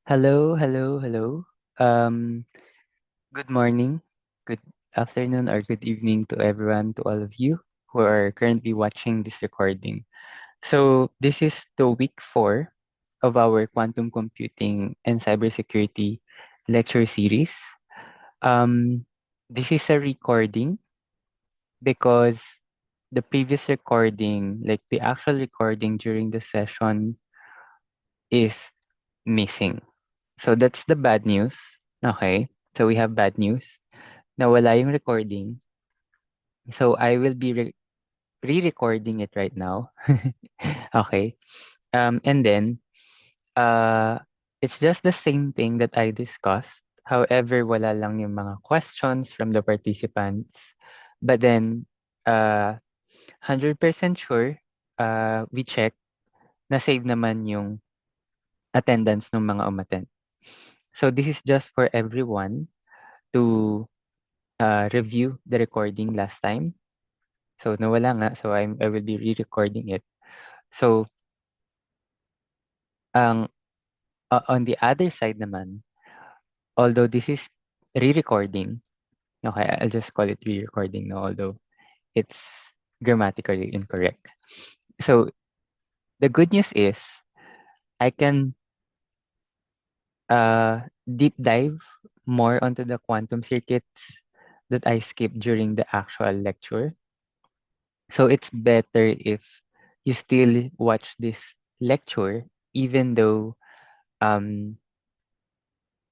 Hello, hello, hello. Um, Good morning, good afternoon, or good evening to everyone, to all of you who are currently watching this recording. So, this is the week 4 of our quantum computing and cybersecurity lecture series. Um, this is a recording because the previous recording, like the actual recording during the session, is missing. So that's the bad news. Okay. So we have bad news. Nawala yung recording. So I will be re-recording it right now. Okay. And then uh it's just the same thing that I discussed. However, wala lang yung mga questions from the participants. But then 100% sure we check na save naman yung attendance ng mga umattend. So this is just for everyone to review the recording last time. So nawala nga, so I will be re-recording it. So ang on the other side naman, although this is re-recording, okay, I'll just call it re-recording now, although it's grammatically incorrect. So the good news is I can deep dive more onto the quantum circuits that I skipped during the actual lecture. So it's better if you still watch this lecture even though um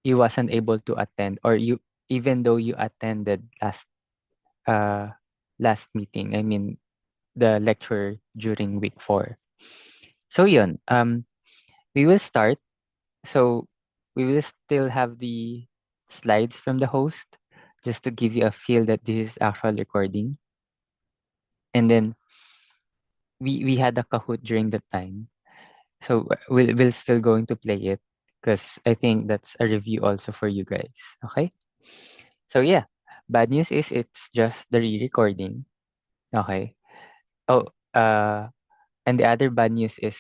you wasn't able to attend, or you even though you attended uh last meeting. I mean the lecture during week 4. So yun, we will start. So we will still have the slides from the host just to give you a feel that this is actual recording. And then we had a Kahoot during that time. So we'll still going to play it because I think that's a review also for you guys. Okay? So yeah, bad news is it's just the re-recording. Okay. Oh, and the other bad news is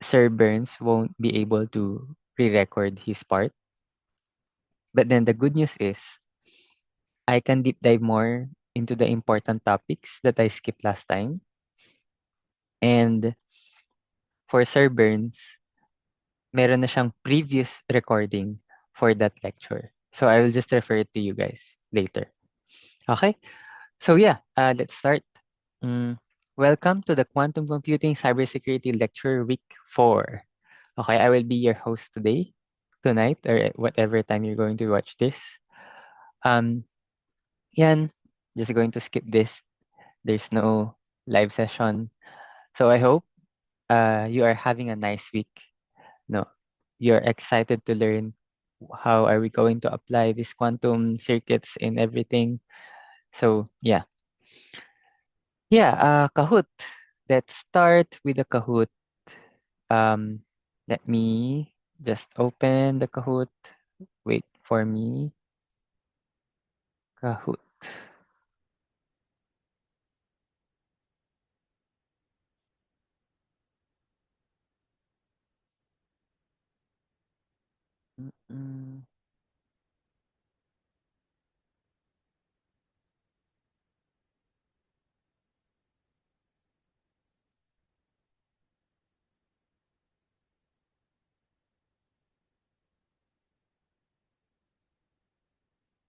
Sir Burns won't be able to re-record his part. But then the good news is I can deep dive more into the important topics that I skipped last time. And for Sir Burns, meron na siyang previous recording for that lecture. So I will just refer it to you guys later. Okay? So yeah, let's start. Mm, Welcome to the Quantum Computing Cybersecurity Lecture Week 4. Okay, I will be your host today, tonight, or at whatever time you're going to watch this. Um, Yan, just going to skip this. There's no live session. So I hope you are having a nice week. No, you're excited to learn how are we going to apply these quantum circuits in everything. So yeah. Yeah, Kahoot. Let's start with the Kahoot. Um, Let me just open the Kahoot. Wait for me. Kahoot. Mm,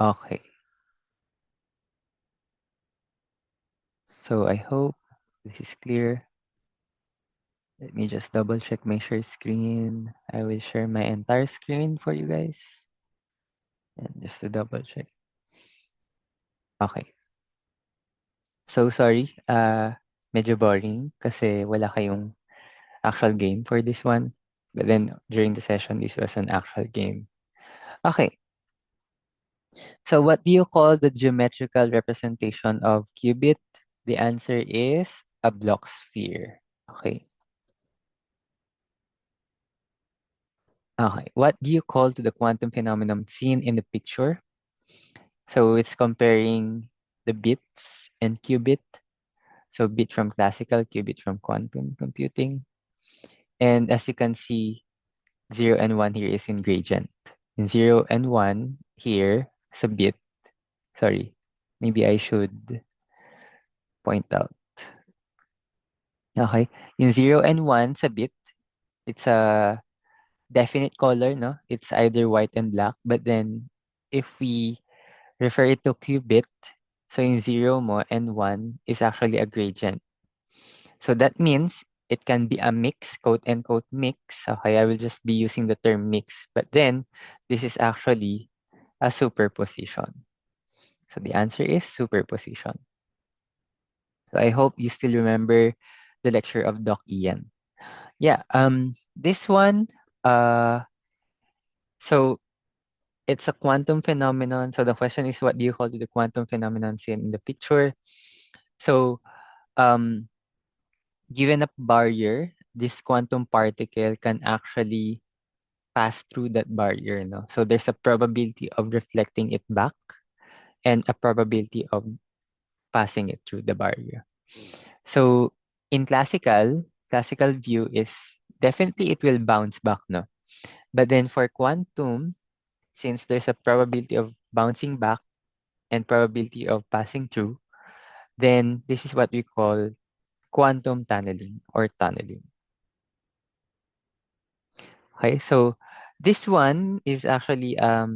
Okay. So I hope this is clear. Let me just double check my share screen. I will share my entire screen for you guys. And just to double check. Okay. So sorry. Medyo boring kasi wala kayong actual game for this one. But then during the session, this was an actual game. Okay. So what do you call the geometrical representation of qubit? The answer is a Bloch sphere. Okay. Okay. What do you call to the quantum phenomenon seen in the picture? So it's comparing the bits and qubit. So bit from classical, qubit from quantum computing. And as you can see, 0 and 1 here is in gradient. In 0 and 1 here sa bit, sorry, maybe I should point out. Okay, yung 0 and 1 sa bit, it's a definite color, no? It's either white and black. But then, if we refer it to qubit, so yung 0 mo and 1 is actually a gradient. So that means it can be a mix, quote unquote mix. Okay, I will just be using the term mix. But then, this is actually a superposition. So the answer is superposition. So I hope you still remember the lecture of Doc Ian. Yeah, this one, so it's a quantum phenomenon. So the question is, what do you call the quantum phenomenon seen in the picture? So, um, given a barrier, this quantum particle can actually pass through that barrier, no? So there's a probability of reflecting it back and a probability of passing it through the barrier. So in classical view is definitely it will bounce back, no? But then for quantum, since there's a probability of bouncing back and probability of passing through, then this is what we call quantum tunneling or tunneling. Okay, so this one is actually uh,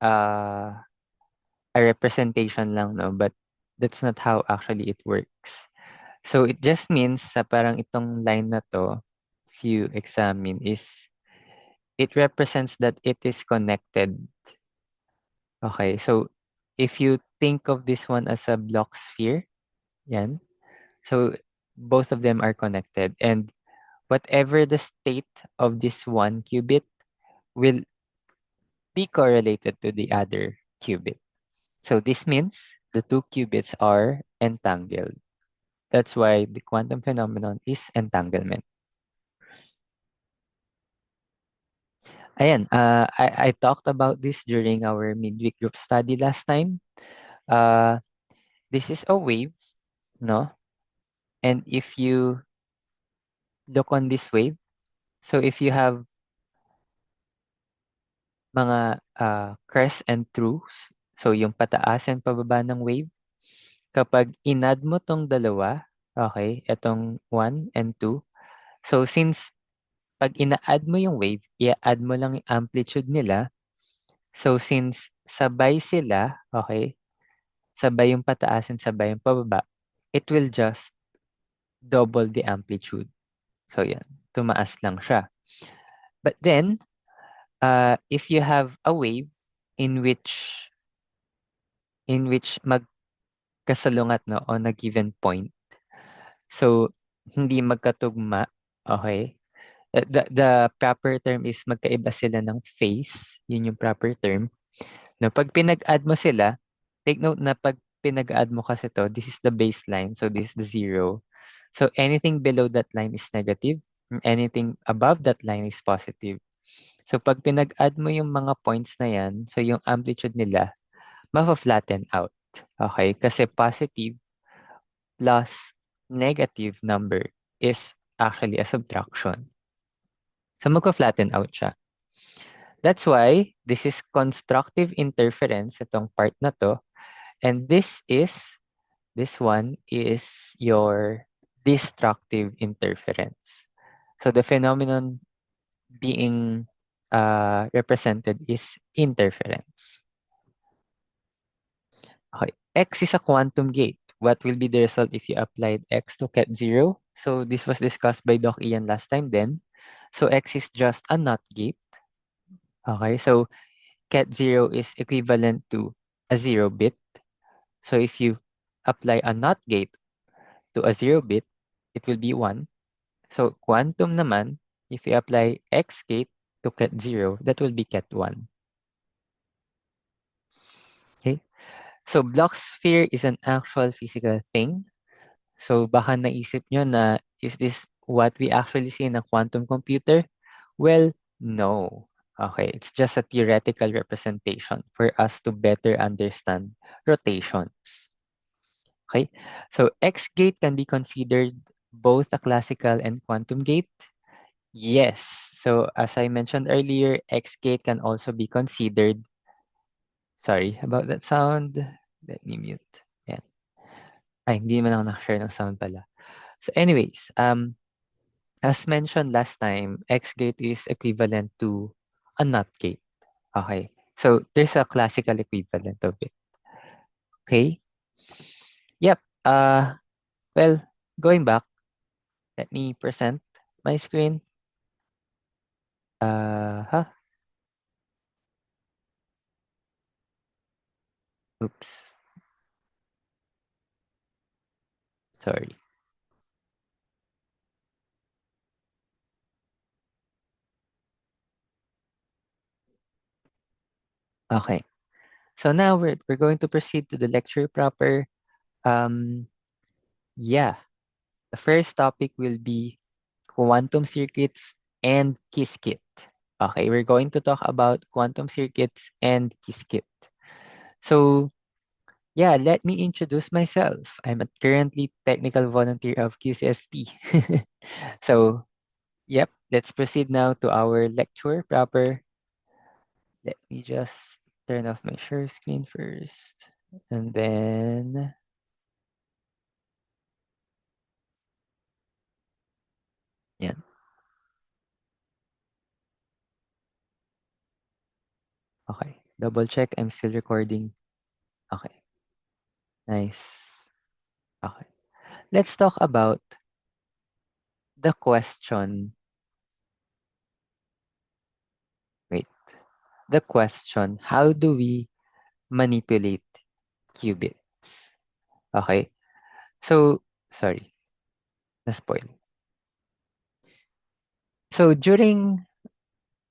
a representation lang, no? But that's not how actually it works. So it just means sa parang itong line na to, if you examine, is it represents that it is connected. Okay, so if you think of this one as a Bloch sphere, yan. So both of them are connected, and whatever the state of this one qubit will be correlated to the other qubit. So this means the two qubits are entangled. That's why the quantum phenomenon is entanglement. Ayan, I talked about this during our midweek group study last time. Uh, this is a wave, no? And if you look on this wave, so if you have mga crests and troughs, so yung pataas and pababa ng wave, kapag inad mo tong dalawa, okay, etong 1 and 2, so since pag ina-add mo yung wave, i-add mo lang yung amplitude nila, so since sabay sila, okay, sabay yung pataas and sabay yung pababa, it will just double the amplitude. So yan, tumaas lang siya. But then, if you have a wave in which magkasalungat, no, on a given point, so hindi magkatugma, okay? The proper term is magkaiba sila ng phase, yun yung proper term. No, pag pinag-add mo sila, take note na pag pinag-add mo kasi to, this is the baseline, so this is the 0. So anything below that line is negative, and anything above that line is positive. So pag pinag-add mo yung mga points na yan, so yung amplitude nila, ma-flatten out. Okay? Kasi positive plus negative number is actually a subtraction. So magpa-flatten out siya. That's why this is constructive interference, itong part na to. And this one is your destructive interference. So the phenomenon being represented is interference. Okay. X is a quantum gate. What will be the result if you applied X to ket 0? So this was discussed by Doc Ian last time then. So X is just a NOT gate. Okay, so ket 0 is equivalent to a 0 bit. So if you apply a NOT gate to a 0 bit, it will be 1. So quantum naman, if you apply X gate to ket 0, that will be ket 1. Okay, so Bloch sphere is an actual physical thing. So baka naisip nyo na, is this what we actually see in a quantum computer? Well, no. Okay, it's just a theoretical representation for us to better understand rotations. Okay, so X gate can be considered both a classical and quantum gate. Yes. So as I mentioned earlier, Xgate can also be considered. Sorry about that sound. Let me mute. Yan. Ay, hindi naman ako naka-share ng sound pala. So anyways, as mentioned last time, Xgate is equivalent to a NOT gate. Okay. So there's a classical equivalent of it. Okay. Yep. Well, going back, let me present my screen. Huh? Oops. Sorry. Okay. So now we're going to proceed to the lecture proper. Um, yeah. The first topic will be quantum circuits and Qiskit. Okay, we're going to talk about quantum circuits and Qiskit. So, yeah, let me introduce myself. I'm a currently technical volunteer of QCSP. So, yep, let's proceed now to our lecture proper. Let me just turn off my share screen first. And then, yeah, okay. Double check, I'm still recording. Okay, nice. Okay. Let's talk about the question. Wait, the question, how do we manipulate qubits? Okay. So, sorry, na-spoil. So, during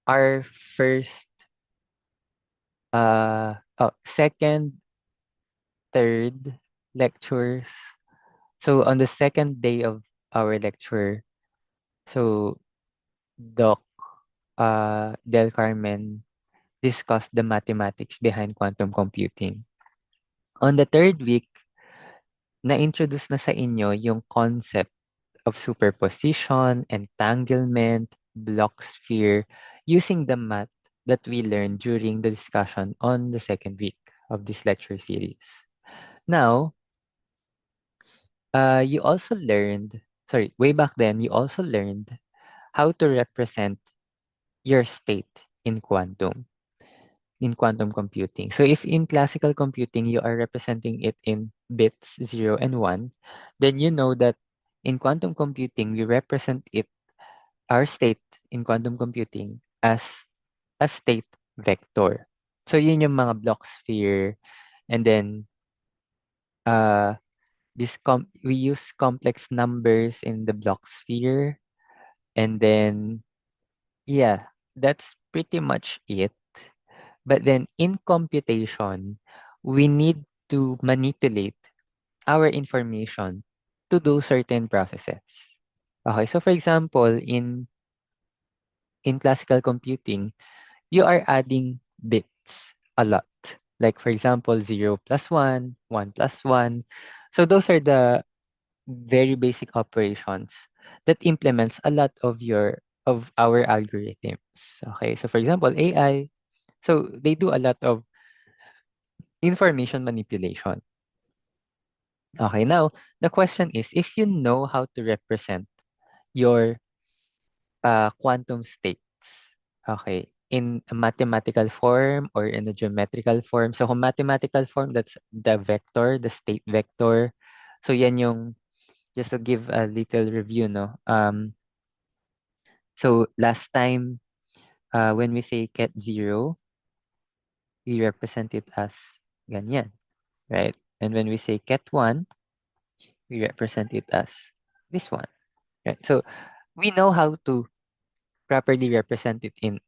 our first, second, third lectures, so on the second day of our lecture, so Doc Del Carmen discussed the mathematics behind quantum computing. On the third week, na-introduce na sa inyo yung concept of superposition, entanglement, block sphere, using the math that we learned during the discussion on the second week of this lecture series. Now, you also learned, sorry, way back then, you also learned how to represent your state in quantum computing. So if in classical computing, you are representing it in bits 0 and 1, then you know that in quantum computing, we represent it, our state in quantum computing, as a state vector. So yun yung mga block sphere. And then uh, we use complex numbers in the block sphere. And then, yeah, that's pretty much it. But then in computation, we need to manipulate our information to do certain processes. Okay, so for example, in classical computing, you are adding bits a lot. Like for example, 0 plus 1, 1 plus 1. So those are the very basic operations that implements a lot of our algorithms. Okay, so for example, AI, so they do a lot of information manipulation. Okay, now the question is, if you know how to represent your quantum states, okay, in a mathematical form or in a geometrical form. So kung mathematical form, that's the vector, the state vector. So yan yung, just to give a little review, no? So last time, when we say ket 0, we represent it as ganyan, right? And when we say ket 1, we represent it as this one, right? So we know how to properly represent it in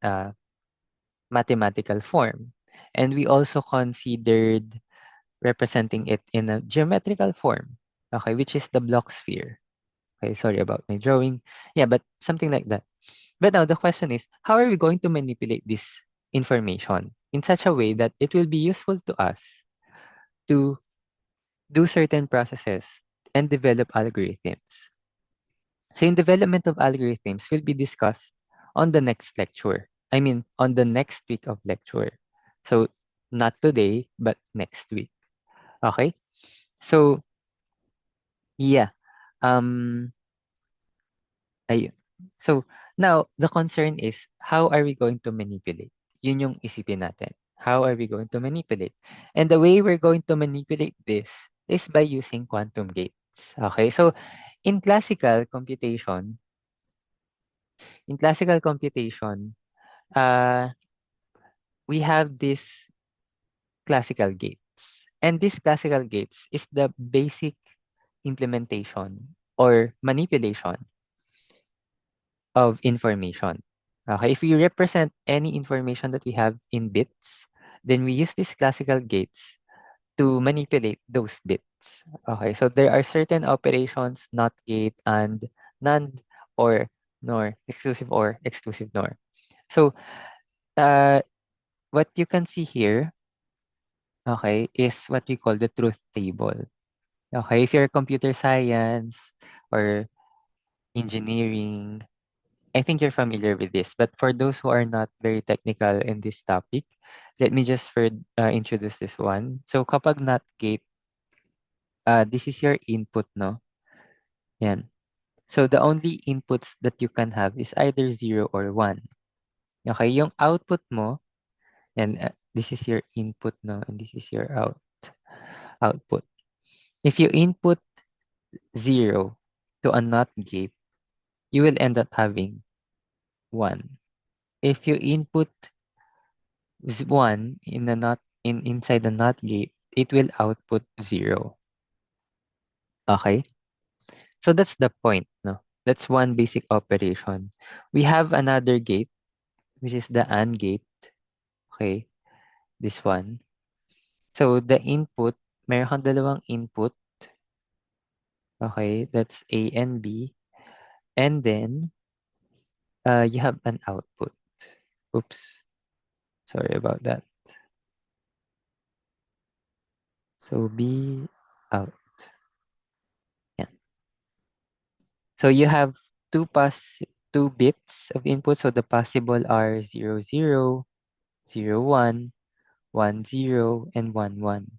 mathematical form. And we also considered representing it in a geometrical form, okay, which is the block sphere. Okay, sorry about my drawing. Yeah, but something like that. But now the question is, how are we going to manipulate this information in such a way that it will be useful to us to do certain processes and develop algorithms? So in development of algorithms will be discussed on the next lecture. I mean, on the next week of lecture. So not today, but next week. Okay? So yeah. Um ayun. So now the concern is how are we going to manipulate? Yun yung isipin natin. How are we going to manipulate? And the way we're going to manipulate this is by using quantum gates. Okay? So in classical computation, uh we have this classical gates. And these classical gates is the basic implementation or manipulation of information. Okay, if we represent any information that we have in bits, then we use these classical gates to manipulate those bits. Okay, so there are certain operations, not gate, and NAND, or NOR, exclusive NOR. So uh, what you can see here, okay, is what we call the truth table. Okay, if you're computer science or engineering, I think you're familiar with this. But for those who are not very technical in this topic, let me just introduce this one. So kapag not gate, this is your input, no? Yan. So the only inputs that you can have is either 0 or 1. Okay, yung output mo, and this is your input, no? And this is your output. If you input 0 to a NOT gate, you will end up having 1. If you input 1 in the NOT inside the NOT gate, it will output 0. Okay? So that's the point, no? That's one basic operation. We have another gate, which is the AND gate. Okay? This one. So the input, meron kang dalawang input. Okay? That's A and B. And then, you have an output. Oops. Sorry about that. So B out. Yeah. So you have two bits of input. So the possible are 0, 0, 0, 1, 1, 0, and 1, 1.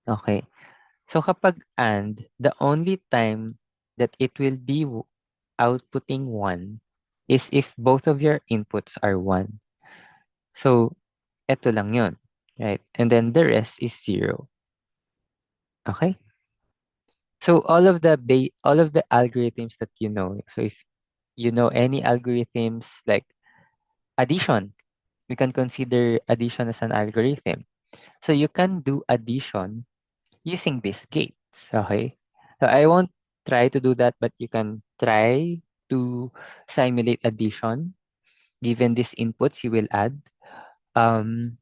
Okay. So kapag AND, the only time that it will be outputting 1 is if both of your inputs are 1. So, eto lang yun. Right? And then the rest is 0. Okay? So all of the algorithms that you know, so if you know any algorithms like addition, we can consider addition as an algorithm. So you can do addition using these gates. Okay. So I won't try to do that, but you can try to simulate addition given these inputs you will add. Um,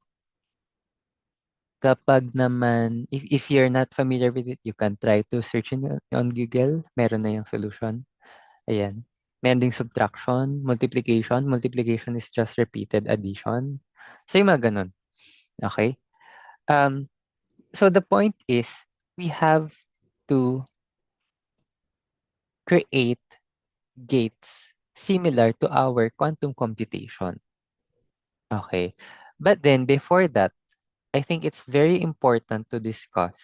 kapag naman, if you're not familiar with it, you can try to search on Google. Meron na yung solution. Ayan. Meron ding subtraction, multiplication. Multiplication is just repeated addition. So yung mga ganun. Okay? Um, so the point is, we have to create gates similar to our quantum computation. Okay? But then before that, I think it's very important to discuss.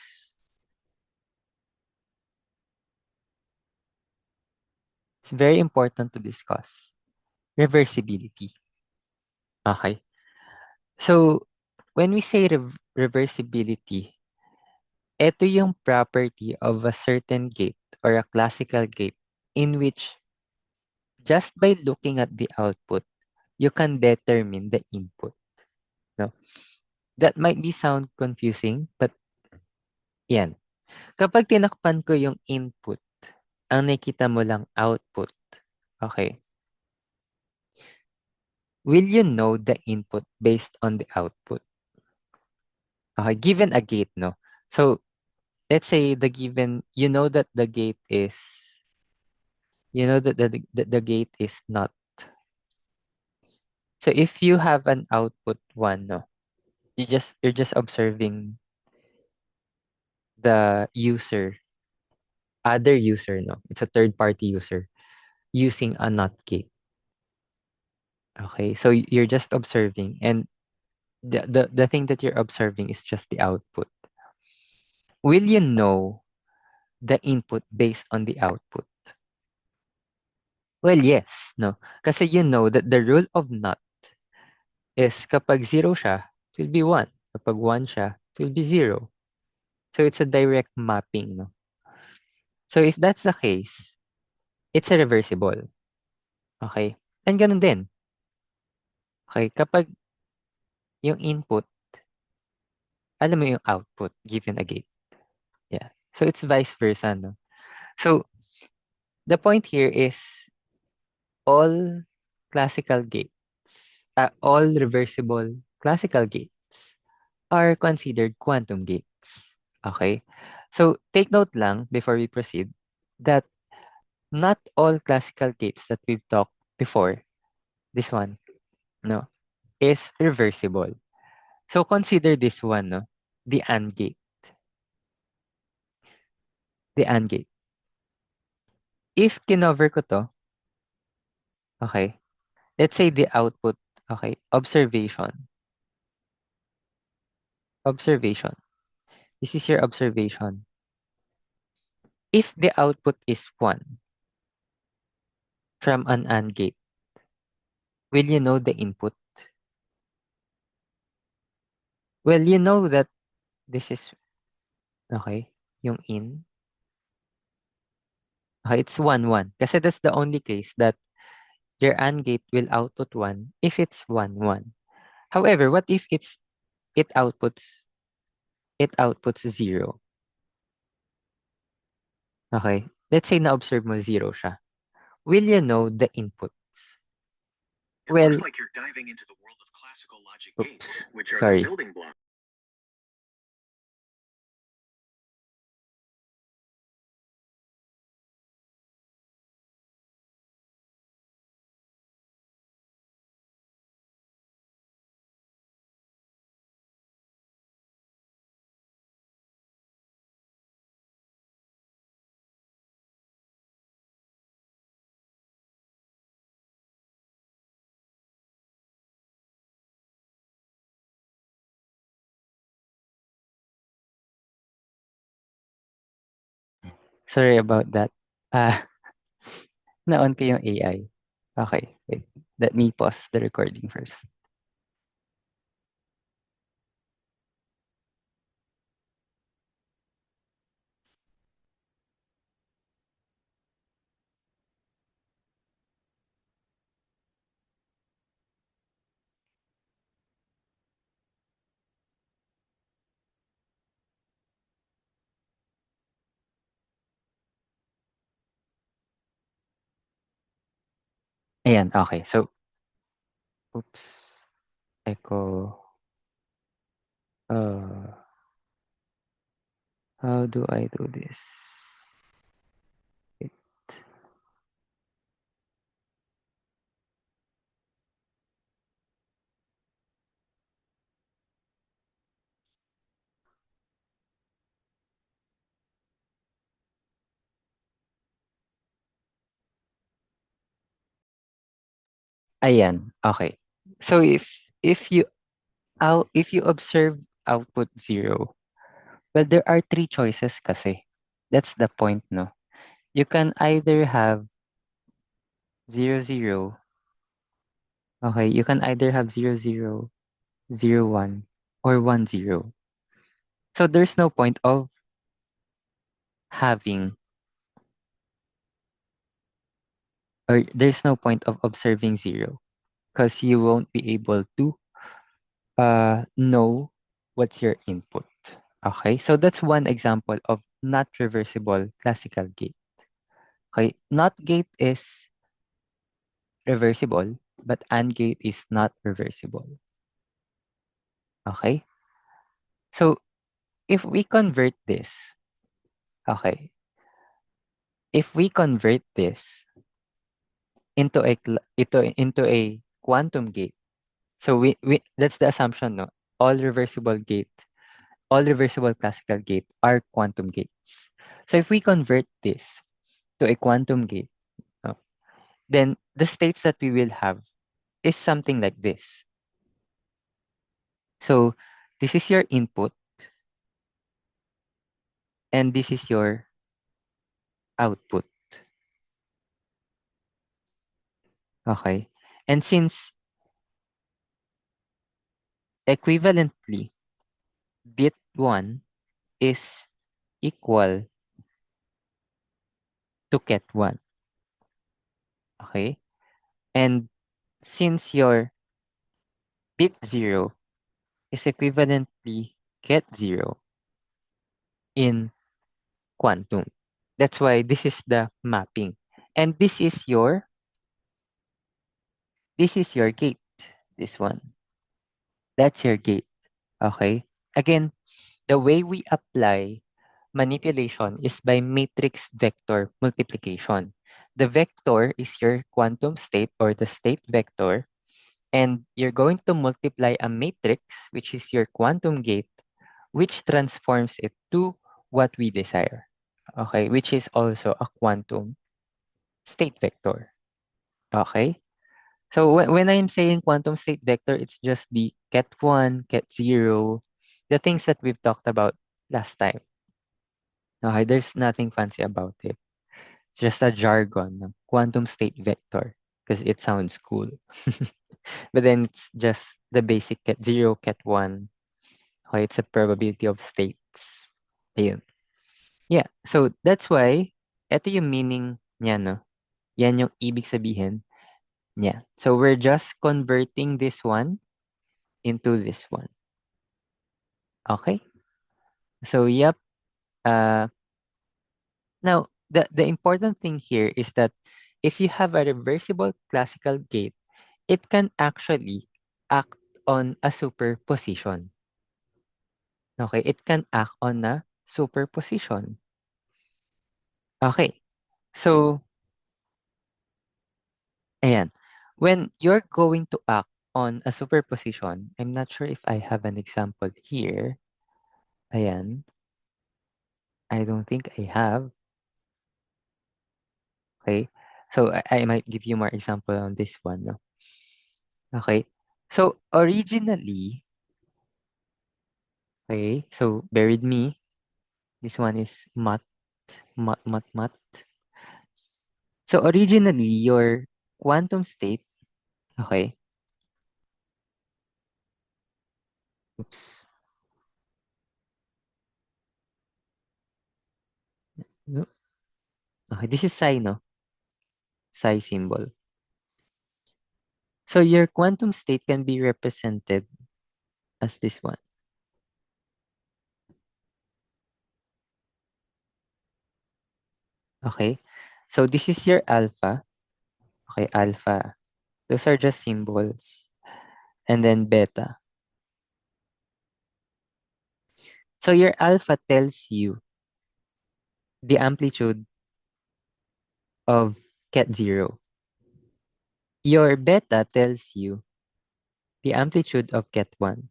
It's very important to discuss reversibility. Okay? So, when we say reversibility, ito yung property of a certain gate or a classical gate in which just by looking at the output, you can determine the input. No? That might be sound confusing, but yan. Kapag tinakpan ko yung input, ang nakita mo lang output. Okay. Will you know the input based on the output? Okay, given a gate, no? So, let's say you know that the gate is, the gate is not. So if you have an output one, no, you're just observing the user. other user, no? It's a third-party user using a NOT gate. Okay, so you're just observing, and the thing that you're observing is just the output. Will you know the input based on the output? Well, yes, no. Kasi you know that the rule of NOT is kapag 0 siya, it will be 1. Kapag 1 siya, it will be 0. So it's a direct mapping, no? So if that's the case, it's a reversible. Okay? And ganun din. Okay, kapag yung input, alam mo yung output given a gate. Yeah. So it's vice versa, no? So the point here is all classical gates, all reversible classical gates are considered quantum gates. Okay? So take note lang before we proceed that not all classical gates that we've talked before, this one, no, is reversible. So consider this one, no, the AND gate. The AND gate. If kinover ko to, okay, let's say the output, okay, observation. Observation. This is your observation. If the output is 1 from an AND gate, will you know the input? Well, you know that this is, okay, yung in. Okay, it's 1, 1. Kasi that's the only case that your AND gate will output 1 if it's 1, 1. However, what if it outputs it outputs 0? Okay, let's say na-observe mo 0 siya. Will you know the inputs? It Well, looks like you're diving into the world of classical logic gates, which are sorry. the building blocks. Sorry about that. Ah, na-on ko yung AI. Okay, wait. Let me pause the recording first. Ayan, okay. So, oops. Echo. Uh, how do I do this? Wait. Ayan, okay. So if you observe output 0, well, there are 3 choices kasi. That's the point, no? You can either have 0, 0. Okay, you can either have 0, 0, 0, 1, or 1, 0. So there's no point of having, or there's no point of observing 0 because you won't be able to know what's your input. Okay, so that's one example of not reversible classical gate. Okay, NOT gate is reversible, but AND gate is not reversible. Okay, so if we convert this, okay, if we convert this into a quantum gate, so we that's the assumption, no? All reversible classical gate are quantum gates. So if we convert this to a quantum gate, uh, then the states that we will have is something like this. So this is your input and this is your output. Okay. And since equivalently bit 1 is equal to ket 1. Okay. And since your bit 0 is equivalently ket 0 in quantum. That's why this is the mapping. And this is your gate. This one. That's your gate. Okay? Again, the way we apply manipulation is by matrix vector multiplication. The vector is your quantum state or the state vector, and you're going to multiply a matrix, which is your quantum gate, which transforms it to what we desire. Okay, which is also a quantum state vector. Okay, so when I'm saying quantum state vector, it's just the ket1, ket0, the things that we've talked about last time. Okay, there's nothing fancy about it. It's just a jargon, ng quantum state vector, because it sounds cool. But then it's just the basic ket0, ket1. Okay, it's a probability of states. Ayun. Yeah, so that's why, ito yung meaning niya, no? Yan yung ibig sabihin niya. So we're just converting this one into this one. Okay? So, yep. Uh, Now, the important thing here is that if you have a reversible classical gate, it can actually act on a superposition. Okay? It can act on a superposition. Okay. So, ayan. When you're going to act on a superposition, I'm not sure if I have an example here. Ayan. I don't think I have. Okay. So I might give you more example on this one. No? Okay. So originally, okay, so bear with me. This one is mat. So originally, your quantum state, okay, oops. No, okay, this is psi, no? Psi symbol. So your quantum state can be represented as this one. Okay. So this is your alpha. Okay, alpha. Those are just symbols. And then beta. So your alpha tells you the amplitude of ket 0. Your beta tells you the amplitude of ket 1.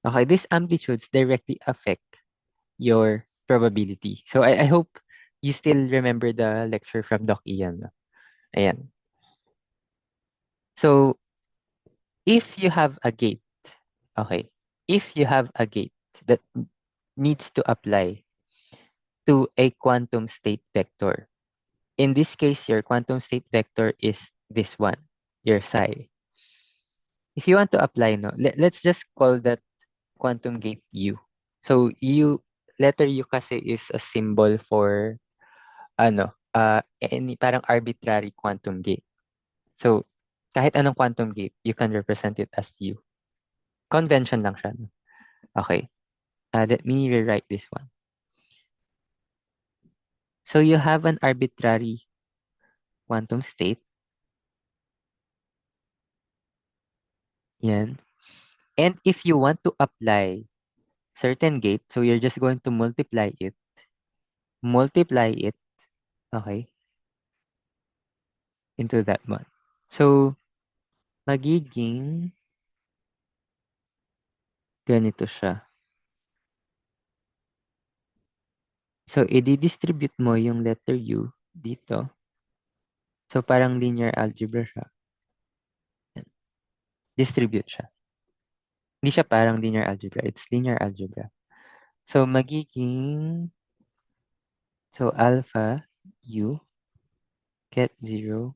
Okay, these amplitudes directly affect your probability. So I hope you still remember the lecture from Doc Ian. No? Ayan. So if you have a gate, okay, if you have a gate that needs to apply to a quantum state vector, in this case, your quantum state vector is this one, your psi. If you want to apply, no, let's just call that quantum gate U. So U, letter U kasi is a symbol for any parang arbitrary quantum gate. So kahit anong quantum gate, you can represent it as U. Convention lang siya. No? Okay. Let me rewrite this one. So you have an arbitrary quantum state. Yan. And if you want to apply certain gate, so you're just going to multiply it, okay, into that one. So, magiging ganito siya. So, i-distribute mo yung letter U dito. So, parang linear algebra siya. Yan. Distribute siya. Hindi siya parang linear algebra. It's linear algebra. So, magiging, so alpha U get 0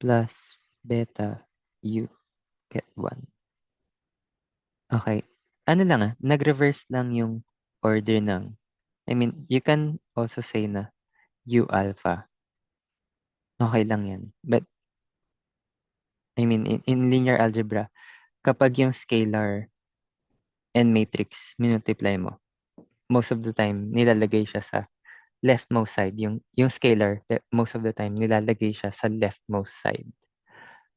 plus beta U get 1. Okay. Ano lang nag-reverse lang yung order ng, I mean, you can also say na U alpha. Okay lang yan. But, I mean, in linear algebra, kapag yung scalar and matrix, minultiply mo, most of the time, nilalagay siya sa leftmost side. Yung scalar, most of the time, nilalagay siya sa leftmost side.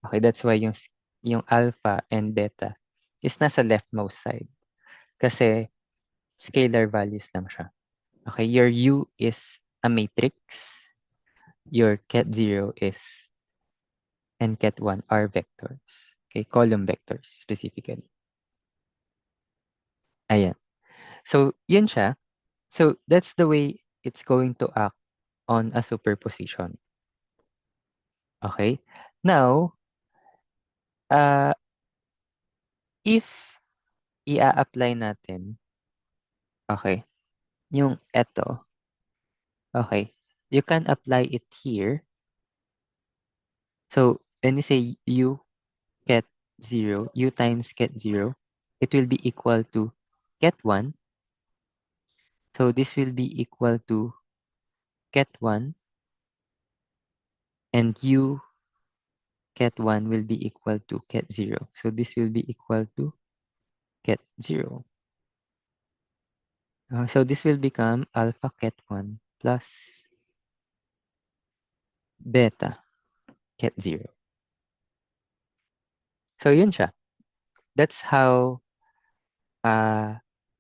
Okay, that's why yung alpha and beta is nasa leftmost side. Kasi scalar values lang siya. Okay, your U is a matrix. Your ket 0 is and ket 1 are vectors. Okay, column vectors specifically. Ayan. So, yun siya. So, that's the way it's going to act on a superposition. Okay? Now, if i-apply natin, okay, yung eto, okay, you can apply it here. So, when you say U ket 0, U times ket 0, it will be equal to ket 1. So, this will be equal to ket 1 and U ket 1 will be equal to ket 0. So, this will be equal to ket 0. So, this will become alpha ket 1 plus beta ket 0. So, yun siya. That's how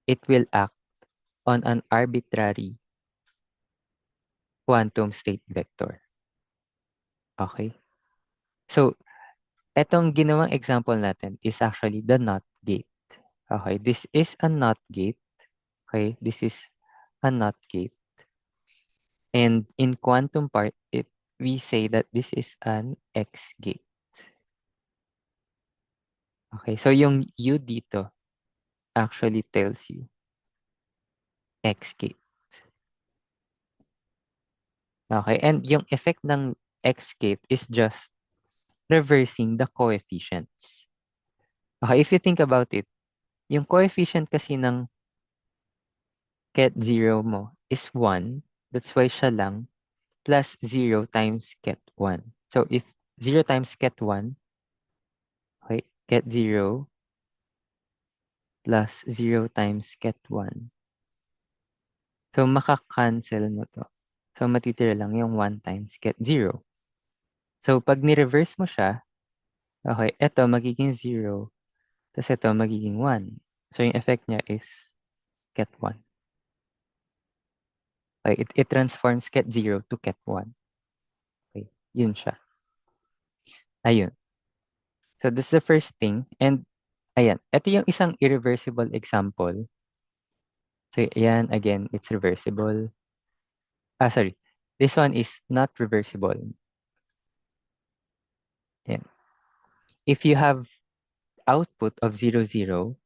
it will act on an arbitrary quantum state vector. Okay? So, etong ginawang example natin is actually the NOT gate. Okay? This is a NOT gate. Okay? This is a NOT gate. And in quantum part, we say that this is an X gate. Okay? So, yung U dito actually tells you X gate. Okay? And yung effect ng X gate is just reversing the coefficients. Okay, if you think about it, yung coefficient kasi ng ket 0 mo is 1. That's why siya lang plus 0 times ket 1. So if 0 times ket 1, okay, ket 0 plus 0 times ket 1. So makakancel mo to. So matitira lang yung 1 times ket 0. So pag ni-reverse mo siya, okay, ito magiging 0. Tapos ito magiging 1. So yung effect niya is ket 1. Okay, it transforms ket 0 to ket 1. Okay, yun siya. Ayun. So that's the first thing. And ayan, ito yung isang irreversible example. So ayan, again, it's reversible. Sorry. This one is not reversible. Ayan. If you have output of 0, 0,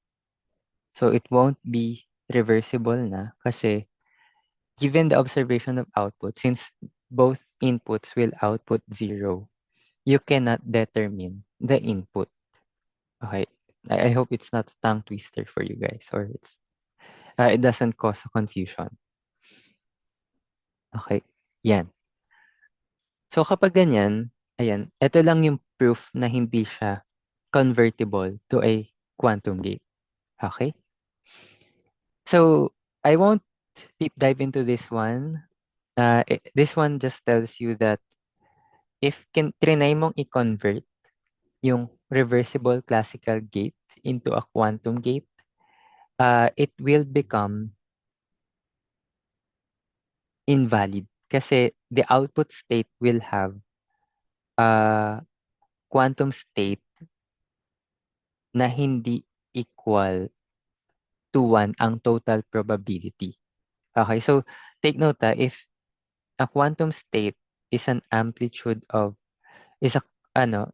so it won't be reversible na kasi given the observation of output, since both inputs will output 0, you cannot determine the input. Okay. I hope it's not a tongue twister for you guys or it doesn't cause a confusion. Okay. Yan. So kapag ganyan, ayan, ito lang yung proof na hindi siya convertible to a quantum gate. Okay? So I won't deep dive into this one. This one just tells you that if trinay mong i-convert yung reversible classical gate into a quantum gate, it will become invalid kasi the output state will have a quantum state na hindi equal to 1 ang total probability. Okay, so take note if a quantum state is an amplitude of, is a,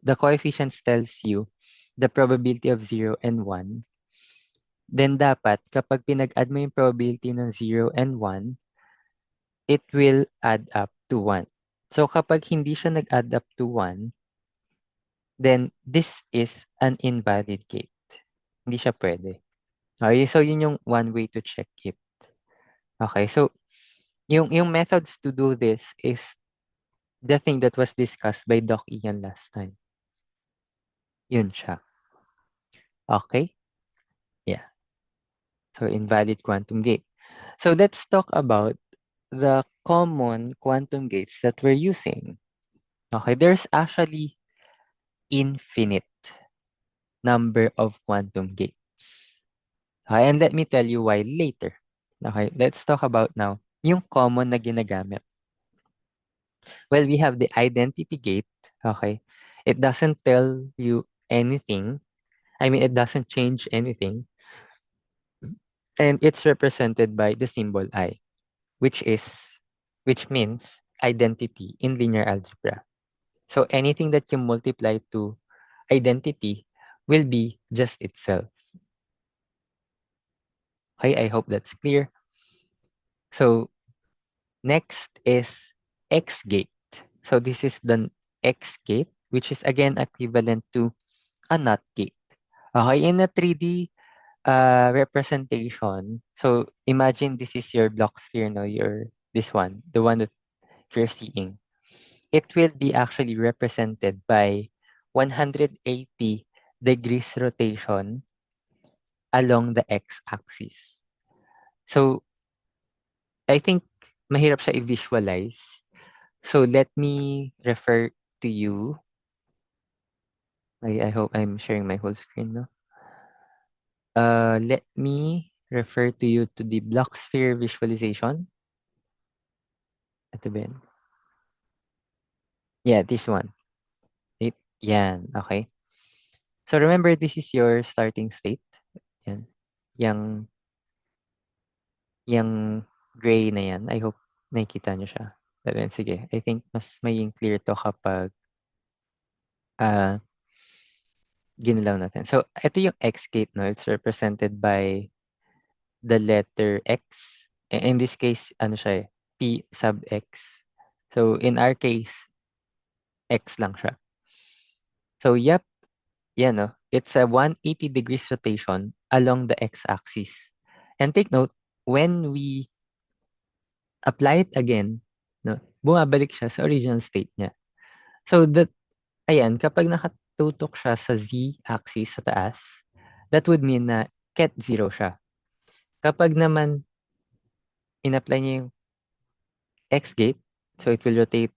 the coefficients tells you the probability of 0 and 1, then dapat kapag pinag-add mo yung probability ng 0 and 1, it will add up to 1. So kapag hindi siya nag-add up to 1, then this is an invalid gate. Hindi siya pwede. Okay, so yun yung one way to check it. Okay, so yung methods to do this is the thing that was discussed by Doc Ian last time. Yun siya. Okay? Yeah. So invalid quantum gate. So let's talk about the common quantum gates that we're using. Okay, there's actually infinite number of quantum gates. Okay, and let me tell you why later. Okay, let's talk about now yung common na ginagamit. Well, we have the identity gate. Okay, it doesn't tell you anything. I mean, it doesn't change anything. And it's represented by the symbol I, which means identity in linear algebra. So anything that you multiply to identity will be just itself. Okay, I hope that's clear. So next is X gate. So this is the X gate, which is again equivalent to a NOT gate. Okay, in a 3D representation, so imagine this is your block sphere, no, this one, the one that you're seeing. It will be actually represented by 180 degrees rotation along the x-axis. So, I think mahirap siya i-visualize. So, let me refer to you. I hope I'm sharing my whole screen, no? Let me refer to you to the block sphere visualization. Ito ba yan? Yeah, this one. Yan, okay. So, remember, this is your starting state. Yan. Yung gray na yan, I hope nakikita nyo siya. But then, sige, I think mas maging clear to kapag uh, ginalaw natin. So, ito yung X gate, no? It's represented by the letter X. In this case, ano siya eh, P sub X. So, in our case, X lang siya. So, yep, yan, no? It's a 180 degrees rotation along the X-axis. And take note, when we apply it again, no, bumabalik siya sa original state niya. So that, ayan, kapag nakatutok siya sa z-axis sa taas, that would mean na ket 0 siya. Kapag naman in-apply niya yung x gate, so it will rotate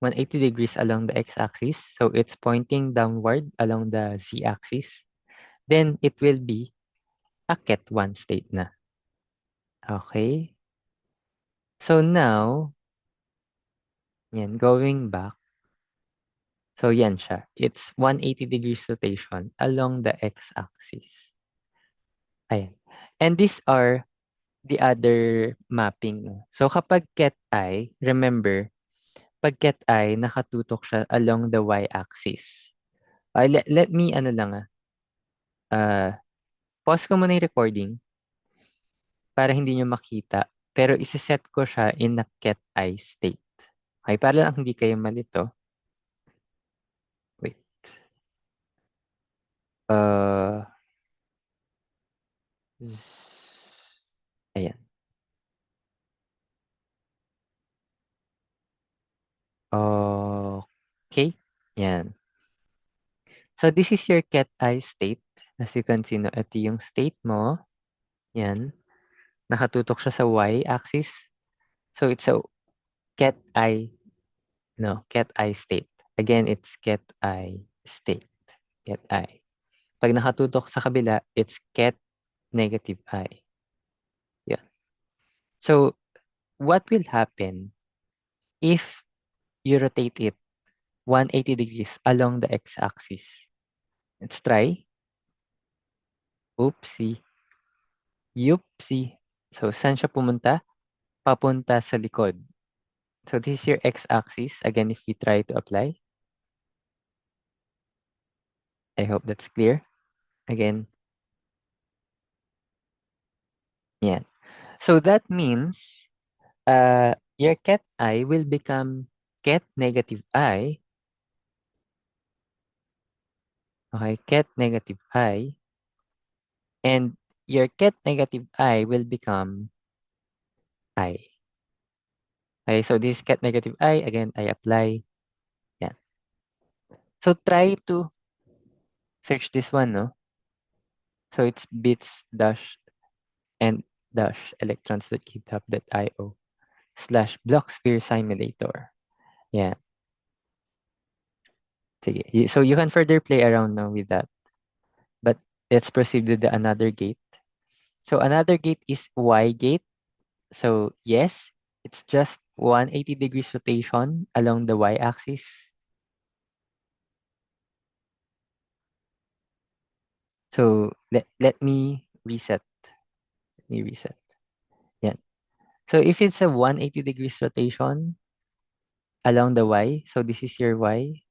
180 degrees along the x-axis, so it's pointing downward along the z-axis, then it will be a ket 1 state na. Okay? So now, yan, going back, so yan siya. It's 180 degrees rotation along the x-axis. Ayan. And these are the other mapping. No? So kapag ket I, remember, pag ket I, nakatutok siya along the y-axis. Let me, ano lang pause ko muna yung recording para hindi nyo makita. Pero isiset ko siya in a ket I state. Okay, para lang hindi kayo malito. Wait. Ayan. Okay. Yan. So this is your ket I state. As you can see, no, ito yung state mo. Yan. Nakatutok siya sa y-axis. So it's a ket I, no, ket I state. Again, it's ket I state. Ket I. Pag nakatutok sa kabila, it's ket negative I. Yeah. So what will happen if you rotate it 180 degrees along the x-axis? Let's try. Oopsie. Youpsie. So, saan siya pumunta? papunta sa likod. So this is your x-axis. Again, if we try to apply, I hope that's clear. Again, yeah. So that means your ket I will become ket negative I. Okay, ket negative I. And your ket negative I will become I. Okay, so this ket negative I, again, I apply. Yeah. So try to search this one, no? So it's bits dash and dash electrons.github.io slash blocksphere simulator. Yeah. Sige. So you can further play around now with that. But let's proceed with the another gate. So another gate is Y gate. So yes, it's just 180 degrees rotation along the Y axis. So let me reset. Let me reset. Yeah. So if it's a 180 degrees rotation along the Y, so this is your Y.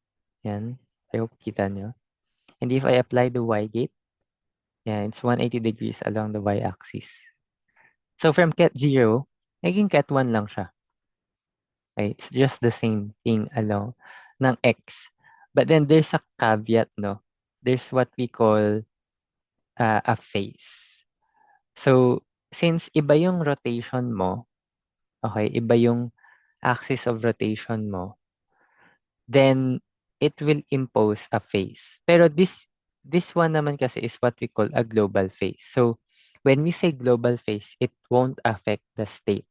Yan. I hope kita nyo. And if I apply the Y gate, yeah, it's 180 degrees along the Y axis. So from ket 0, naging ket 1 lang siya. Okay? It's just the same thing along ng X. But then there's a caveat, no? There's what we call a phase. So, since iba yung rotation mo, okay, iba yung axis of rotation mo, then it will impose a phase. Pero this one naman kasi is what we call a global phase. So, when we say global phase, it won't affect the state.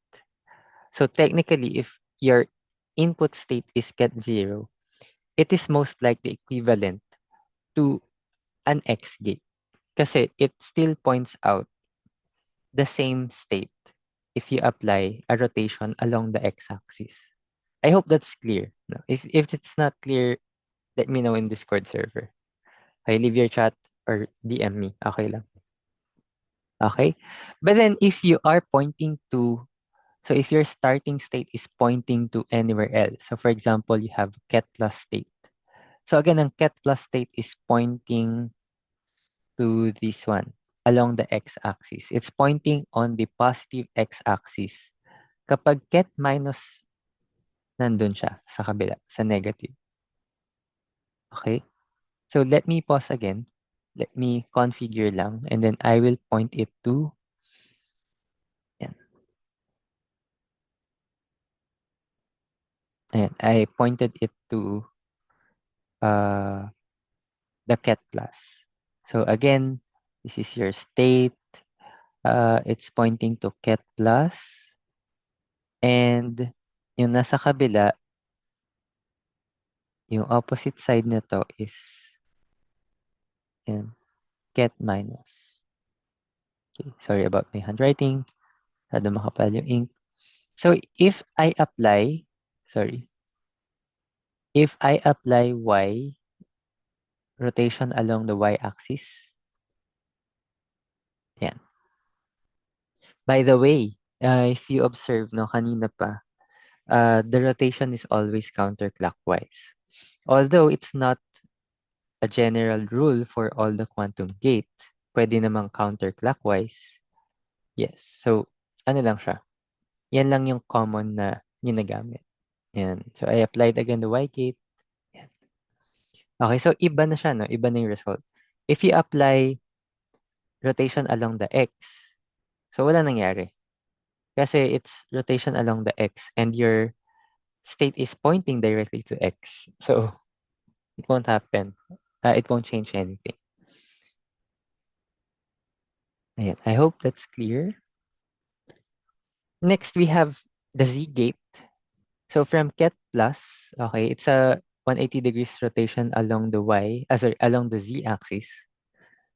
So, technically, if your input state is get 0, it is most likely equivalent to an X gate. Kasi it still points out the same state if you apply a rotation along the x-axis. I hope that's clear. No? If it's not clear, let me know in Discord server. Okay, leave your chat or DM me. Okay lang. Okay? But then if you are pointing to, so if your starting state is pointing to anywhere else, so for example, you have ket plus state. So again, ang ket plus state is pointing to this one along the x-axis. It's pointing on the positive x-axis. Kapag ket minus, nandun siya sa kabila, sa negative. Okay? So let me pause again. Let me configure lang and then I will point it to, yan. Ayan, I pointed it to uh, the ket plus. So again, this is your state. It's pointing to ket plus. And yung nasa kabila, yung opposite side nito is yan, ket minus. Okay, sorry about my handwriting. Masyado makapal yung ink. So if I apply, sorry, if I apply Y, rotation along the Y-axis, yan. By the way, if you observe, no, kanina pa, the rotation is always counterclockwise. Although it's not a general rule for all the quantum gates, pwede namang counterclockwise. Yes. So, ano lang siya? Yan lang yung common na ginagamit. Yan. So, I applied again the Y gate. Yan. Okay, so iba na siya, no? Iba na yung result. If you apply rotation along the X, so wala nangyari. Kasi it's rotation along the X and your state is pointing directly to X. So, it won't happen. It won't change anything. Ayan. I hope that's clear. Next, we have the Z gate. So, from ket plus, okay, it's a 180 degrees rotation along the along the Z axis.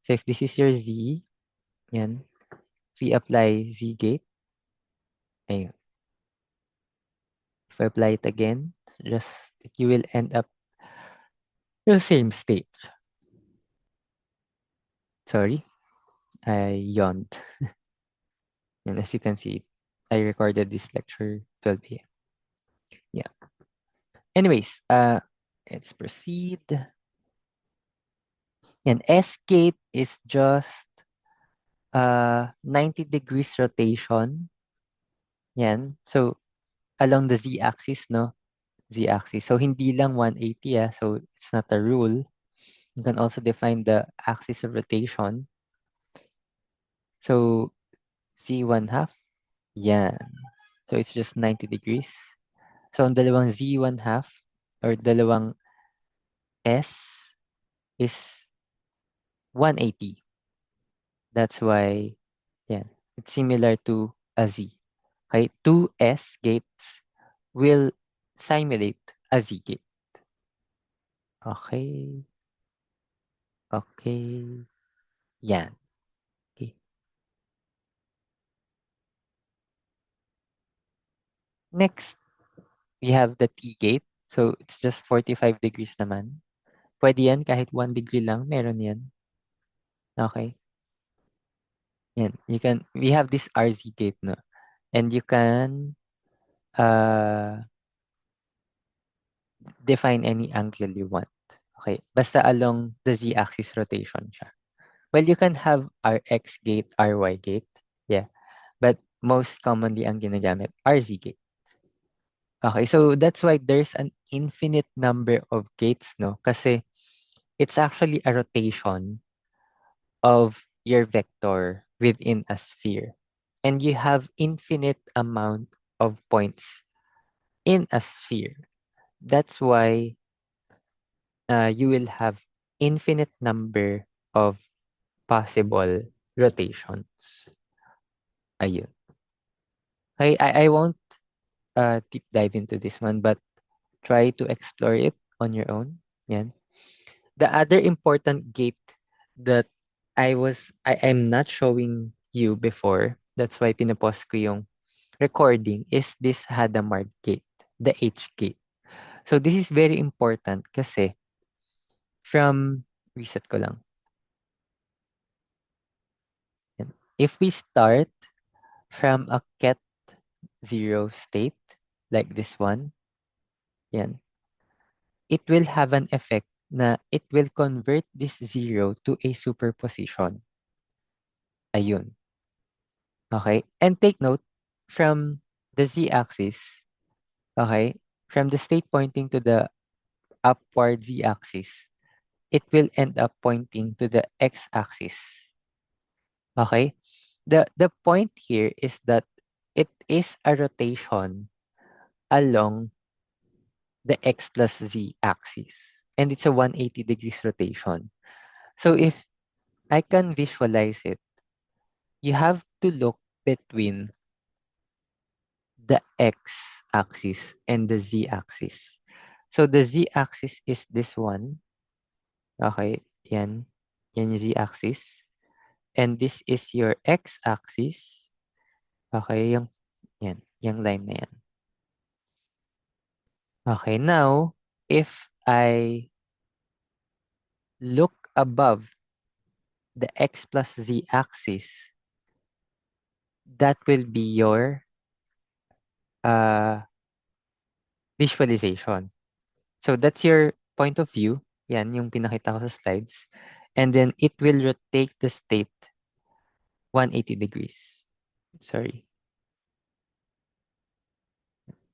So, if this is your Z, yan, if we apply Z gate, ayun. If I apply it again, just you will end up the same state. Sorry, I yawned. And as you can see, I recorded this lecture 12 a.m. Yeah. Anyways, let's proceed. And S gate is just 90 degrees rotation. Yan. So along the z-axis, no? Z-axis. So hindi lang 180, so it's not a rule. You can also define the axis of rotation. So z1 half, yan. So it's just 90 degrees. So ang dalawang z1 half or dalawang s is 180. That's why, yeah, it's similar to a z. Okay, two S gates will simulate a Z gate. Okay. Okay. Yan. Okay. Next, we have the T gate. So, it's just 45 degrees naman. Pwede yan kahit 1 degree lang. Meron yan. Okay. Yan. We have this RZ gate, no? And you can uh, define any angle you want. Okay. Basta along the Z-axis rotation siya. Well, you can have RX gate, RY gate. Yeah. But most commonly ang ginagamit, RZ gate. Okay, so that's why there's an infinite number of gates, no? Kasi it's actually a rotation of your vector within a sphere. And you have infinite amount of points in a sphere. That's why you will have infinite number of possible rotations. Ayun. I won't deep dive into this one, but try to explore it on your own. Yan. The other important gate that I am not showing you before, that's why pinapause ko yung recording, is this Hadamard gate, the H gate. So this is very important kasi from, reset ko lang. Yan. If we start from a ket 0 state, like this one, yan, it will have an effect na it will convert this 0 to a superposition. Ayun. Okay? And take note, from the z-axis, okay, from the state pointing to the upward z-axis, it will end up pointing to the x-axis. Okay? The point here is that it is a rotation along the x plus z axis. And it's a 180 degrees rotation. So if I can visualize it, you have to look between the x-axis and the z-axis. So the z-axis is this one. Okay, yan. Yan yung z-axis. And this is your x-axis. Okay, yung line na yan. Okay, now, if I look above the x plus z axis, that will be your visualization. So that's your point of view. Yan, yung pinakita ko sa slides. And then it will rotate the state 180 degrees. Sorry.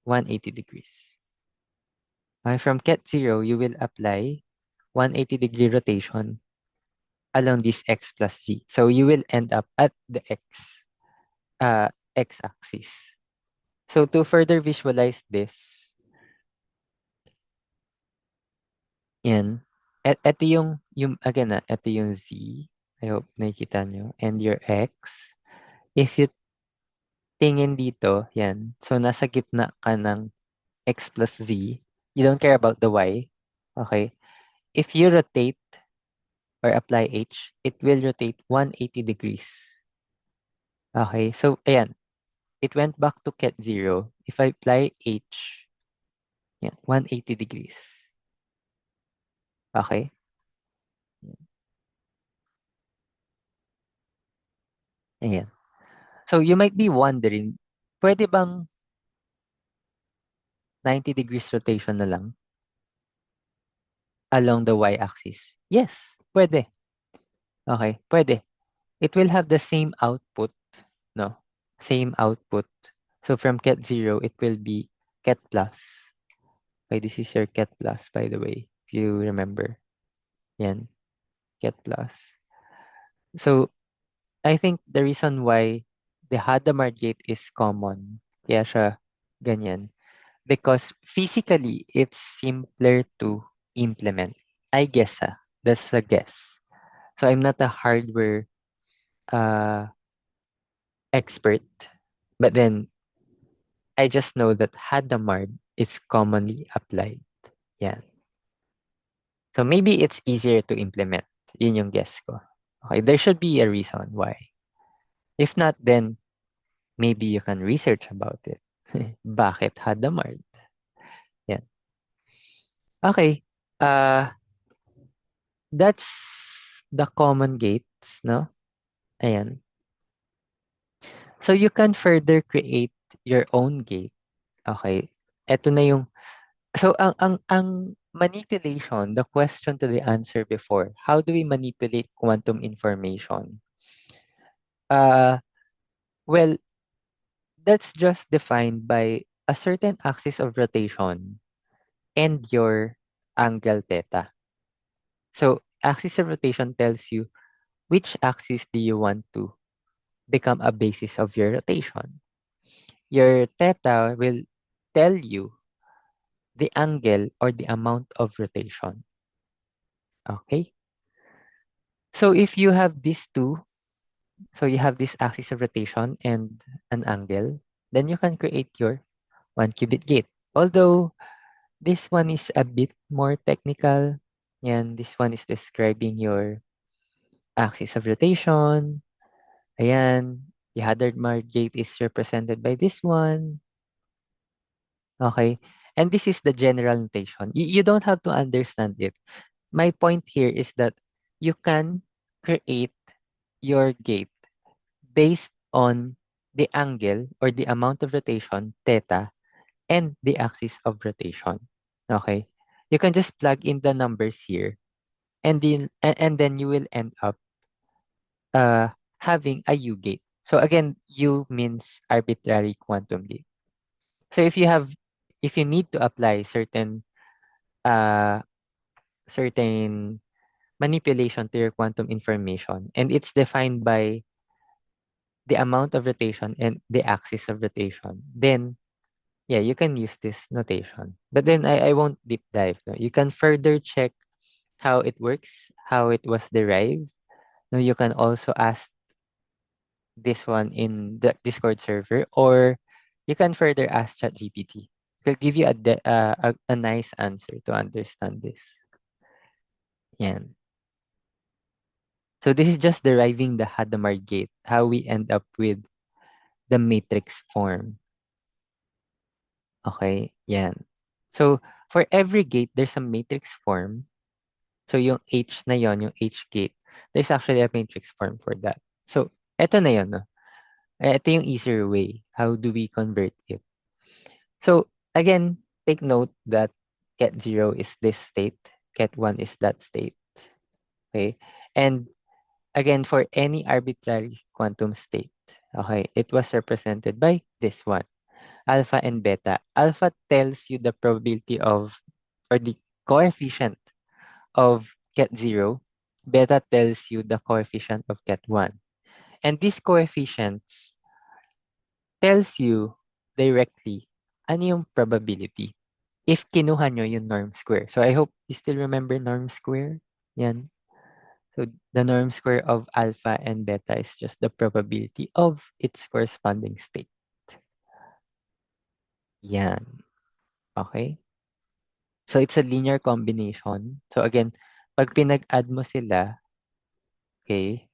180 degrees. Okay, from ket 0, you will apply 180-degree rotation along this x plus z. So you will end up at the x-axis. So to further visualize this, yan. Ito again ito yung z. I hope nakikita nyo. And your x. If you tingin dito, yan. So nasa gitna ka ng x plus z. You don't care about the y. Okay. If you rotate or apply h, it will rotate 180 degrees. Okay. So, ayan. It went back to ket 0. If I apply h, yan, 180 degrees. Okay. Ayan. So you might be wondering, pwede bang 90 degrees rotation na lang along the y-axis? Yes, pwede. Okay, pwede. It will have the same output, no? Same output. So from ket 0, it will be ket plus. Okay, this is your ket plus, by the way, if you remember. Yan, ket plus. So I think the reason why the Hadamard gate is common, kaya siya ganyan, because physically, it's simpler to implement. I guess, that's a guess. So I'm not a hardware uh, expert, but then I just know that Hadamard is commonly applied. Yeah. So maybe it's easier to implement. Yun yung guess ko. Okay, there should be a reason why. If not, then maybe you can research about it. Bakit Hadamard? Yan. Okay. That's the common gates, no? Ayan. So you can further create your own gate. Okay. Ito na yung so ang manipulation, the question to the answer before, how do we manipulate quantum information? Uh well, that's just defined by a certain axis of rotation and your angle theta. So axis of rotation tells you which axis do you want to become a basis of your rotation. Your theta will tell you the angle or the amount of rotation. Okay? So if you have these two, so you have this axis of rotation and an angle, then you can create your one qubit gate. Although this one is a bit more technical, and this one is describing your axis of rotation. Ayan, the Hadamard gate is represented by this one. Okay? And this is the general notation. You don't have to understand it. My point here is that you can create your gate based on the angle or the amount of rotation, theta, and the axis of rotation. Okay? You can just plug in the numbers here and then you will end up uh, having a U gate. So again, U means arbitrary quantum gate. So if you need to apply uh, certain manipulation to your quantum information, and it's defined by the amount of rotation and the axis of rotation, then yeah, you can use this notation. But then I won't deep dive. No? You can further check how it works, how it was derived. No, you can also ask this one in the Discord server, or you can further ask ChatGPT. It'll give you a nice answer to understand this. Yan. So this is just deriving the Hadamard gate, how we end up with the matrix form. Okay, yan. So for every gate, there's a matrix form. So yung H na yon, yung H gate, there's actually a matrix form for that. So eto na yon, no? Ito yung easier way. How do we convert it? So again, take note that ket 0 is this state, ket 1 is that state. Okay? And again, for any arbitrary quantum state, okay, it was represented by this one, alpha and beta. Alpha tells you the probability of, or the coefficient of ket 0. Beta tells you the coefficient of ket 1. And these coefficients tells you directly ano yung probability if kinuha nyo yung norm square. So I hope you still remember norm square. Yan. So the norm square of alpha and beta is just the probability of its corresponding state. Yan. Okay? So it's a linear combination. So again, pag pinag-add mo sila, okay,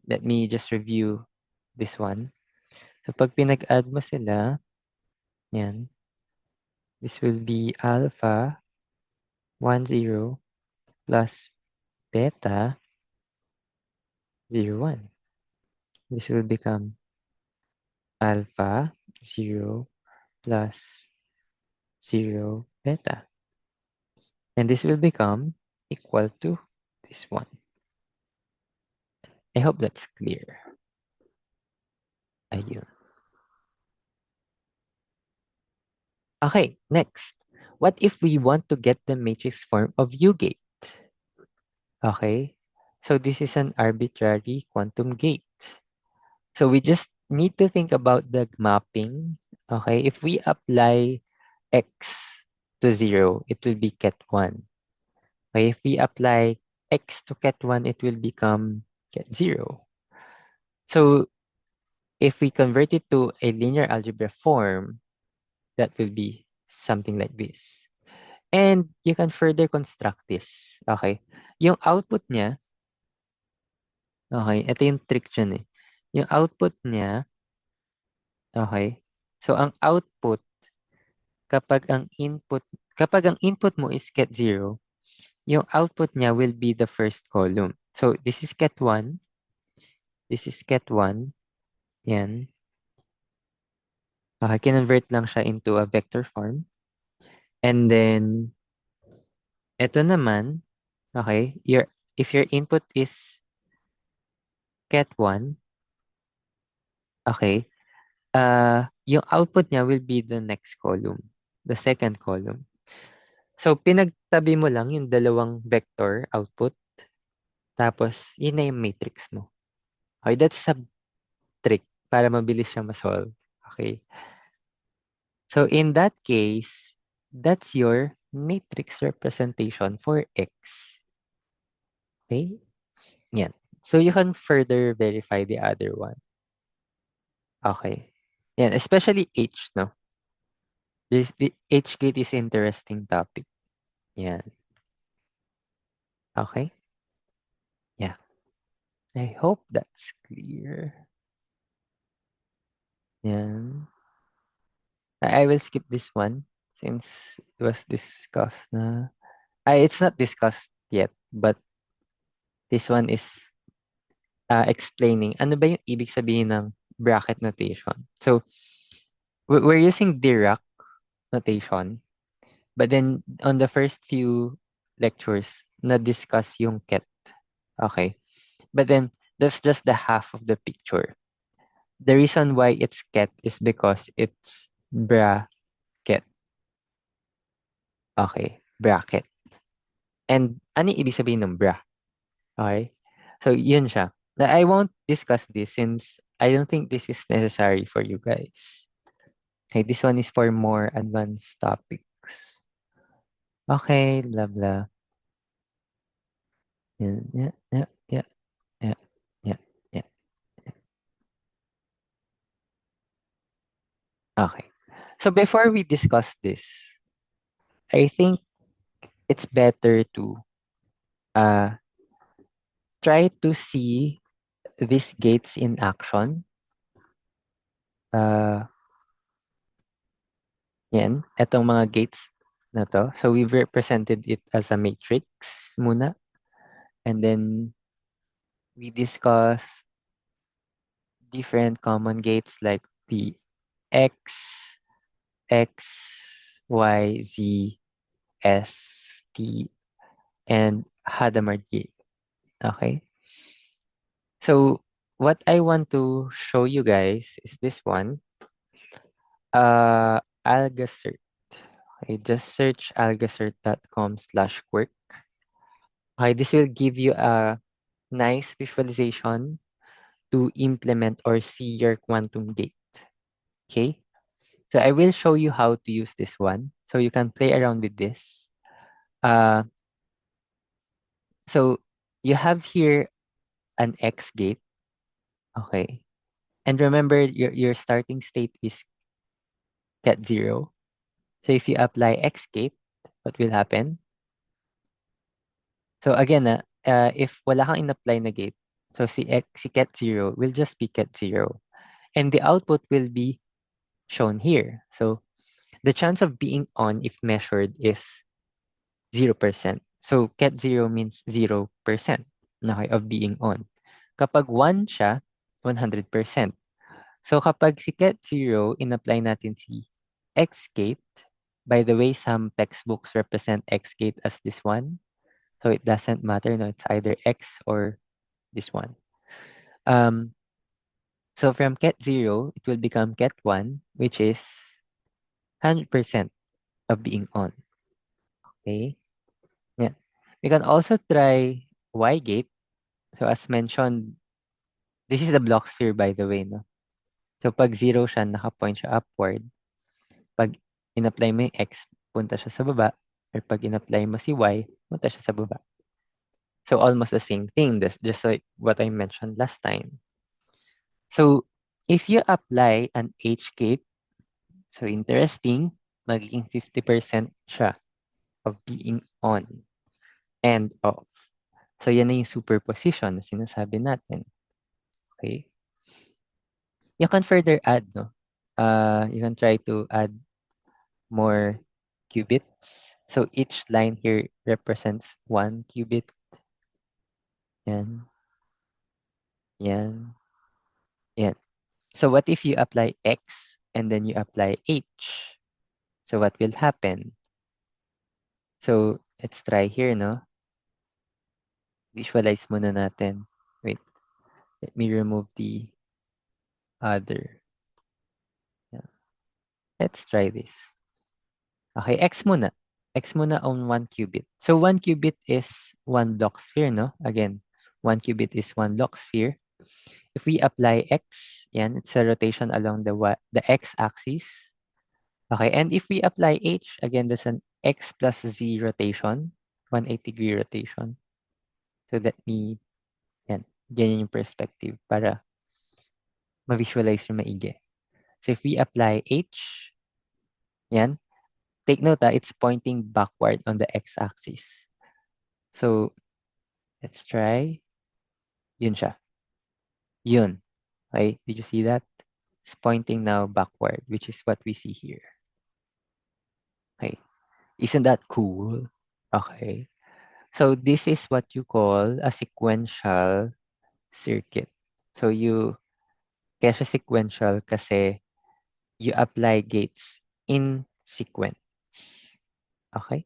let me just review this one. So pag pinag-add mo sila, yan, this will be alpha 1, 0 plus beta 0, 1. This will become alpha 0 plus 0 beta. And this will become equal to this one. I hope that's clear. Ayun. Okay, next. What if we want to get the matrix form of U-gate? Okay, so this is an arbitrary quantum gate. So we just need to think about the mapping. Okay, if we apply x to 0, it will be ket 1. Okay, if we apply x to ket 1, it will become ket 0. So if we convert it to a linear algebra form, that will be something like this. And you can further construct this. Okay, yung output niya, okay, ito yung trick dyan eh. Yung output niya, okay, so ang output, kapag ang input mo is ket 0, yung output niya will be the first column. So this is ket 1, this is ket 1, yan. Okay, kinonvert lang siya into a vector form. And then, ito naman, okay, if your input is ket 1, okay, yung output niya will be the next column, the second column. So, pinagtabi mo lang yung dalawang vector output, tapos yun na yung matrix mo. Okay, that's a trick para mabilis siya ma-solve. Okay. So, in that case, that's your matrix representation for X. Okay? Yan. So, you can further verify the other one. Okay. Yan, especially H, no? The H gate is interesting topic. Yan. Okay? Yeah. I hope that's clear. Yan. I will skip this one since it was discussed na. It's not discussed yet, but this one is explaining ano ba yung ibig sabihin ng bracket notation. So, we're using Dirac notation, but then on the first few lectures, na-discuss yung ket. Okay. But then, that's just the half of the picture. The reason why it's ket is because it's bracket. Okay. Bracket. And ano yung ibig sabihin ng bra? Okay. So, yun siya. I won't discuss this since I don't think this is necessary for you guys. Okay, this one is for more advanced topics. Okay, blah, blah. Yeah, yeah, yeah, yeah, yeah, yeah, yeah. Okay. So before we discuss this, I think it's better to uh try to see these gates in action. Uh, yan, etong mga gates na to. So we've represented it as a matrix muna. And then we discuss different common gates like the X, X, Y, Z, S, T, and Hadamard gate. Okay? So what I want to show you guys is this one. AlgaCert. Okay, just search algacert.com/quirk. Okay, this will give you a nice visualization to implement or see your quantum gate. Okay, so I will show you how to use this one. So you can play around with this. Uh, so you have here an X gate. Okay. And remember your starting state is ket 0. So if you apply X gate, what will happen? So again, if wala kang in-apply na gate, so si ket 0 will just be ket 0. And the output will be shown here. So the chance of being on if measured is 0%. So ket 0 means 0% okay, of being on. Kapag 1 siya, 100%. So kapag si ket 0, in-apply natin si x gate. By the way, some textbooks represent x gate as this one. So it doesn't matter, no, it's either x or this one. Um, so from ket 0, it will become ket 1, which is 100% of being on. Okay? Yeah. We can also try y gate. So as mentioned, this is the block sphere by the way, no? So pag 0 siya, naka-point siya upward. Pag in-apply mo yung x, punta siya sa baba. Or pag in-apply mo si y, punta siya sa baba. So almost the same thing, that's just like what I mentioned last time. So if you apply an h gate, so interesting, magiging 50% siya of being on and off. So yan na yung superposition na sinasabi natin. Okay? You can further add, no? You can try to add more qubits. So each line here represents 1 qubit. Yan, yan, yan. So what if you apply x and then you apply h? So what will happen? So let's try here, no? Visualize muna natin. Wait, let me remove the other. Yeah. Let's try this. Okay, x muna. X muna on 1 qubit. So 1 qubit is 1 Bloch sphere, no? Again, 1 qubit is 1 Bloch sphere. If we apply x, yan, it's a rotation along the x-axis. Okay, and if we apply h, again, that's an x plus z rotation, 180-degree rotation. So let me, yan, ganyan yung perspective para ma-visualize yung maigi. So if we apply h, yan, take note, it's pointing backward on the x-axis. So let's try. Yun siya. Yun. Okay, did you see that? It's pointing now backward, which is what we see here. Okay, isn't that cool? Okay. So this is what you call a sequential circuit. So kaya siya sequential kasi you apply gates in sequence. Okay?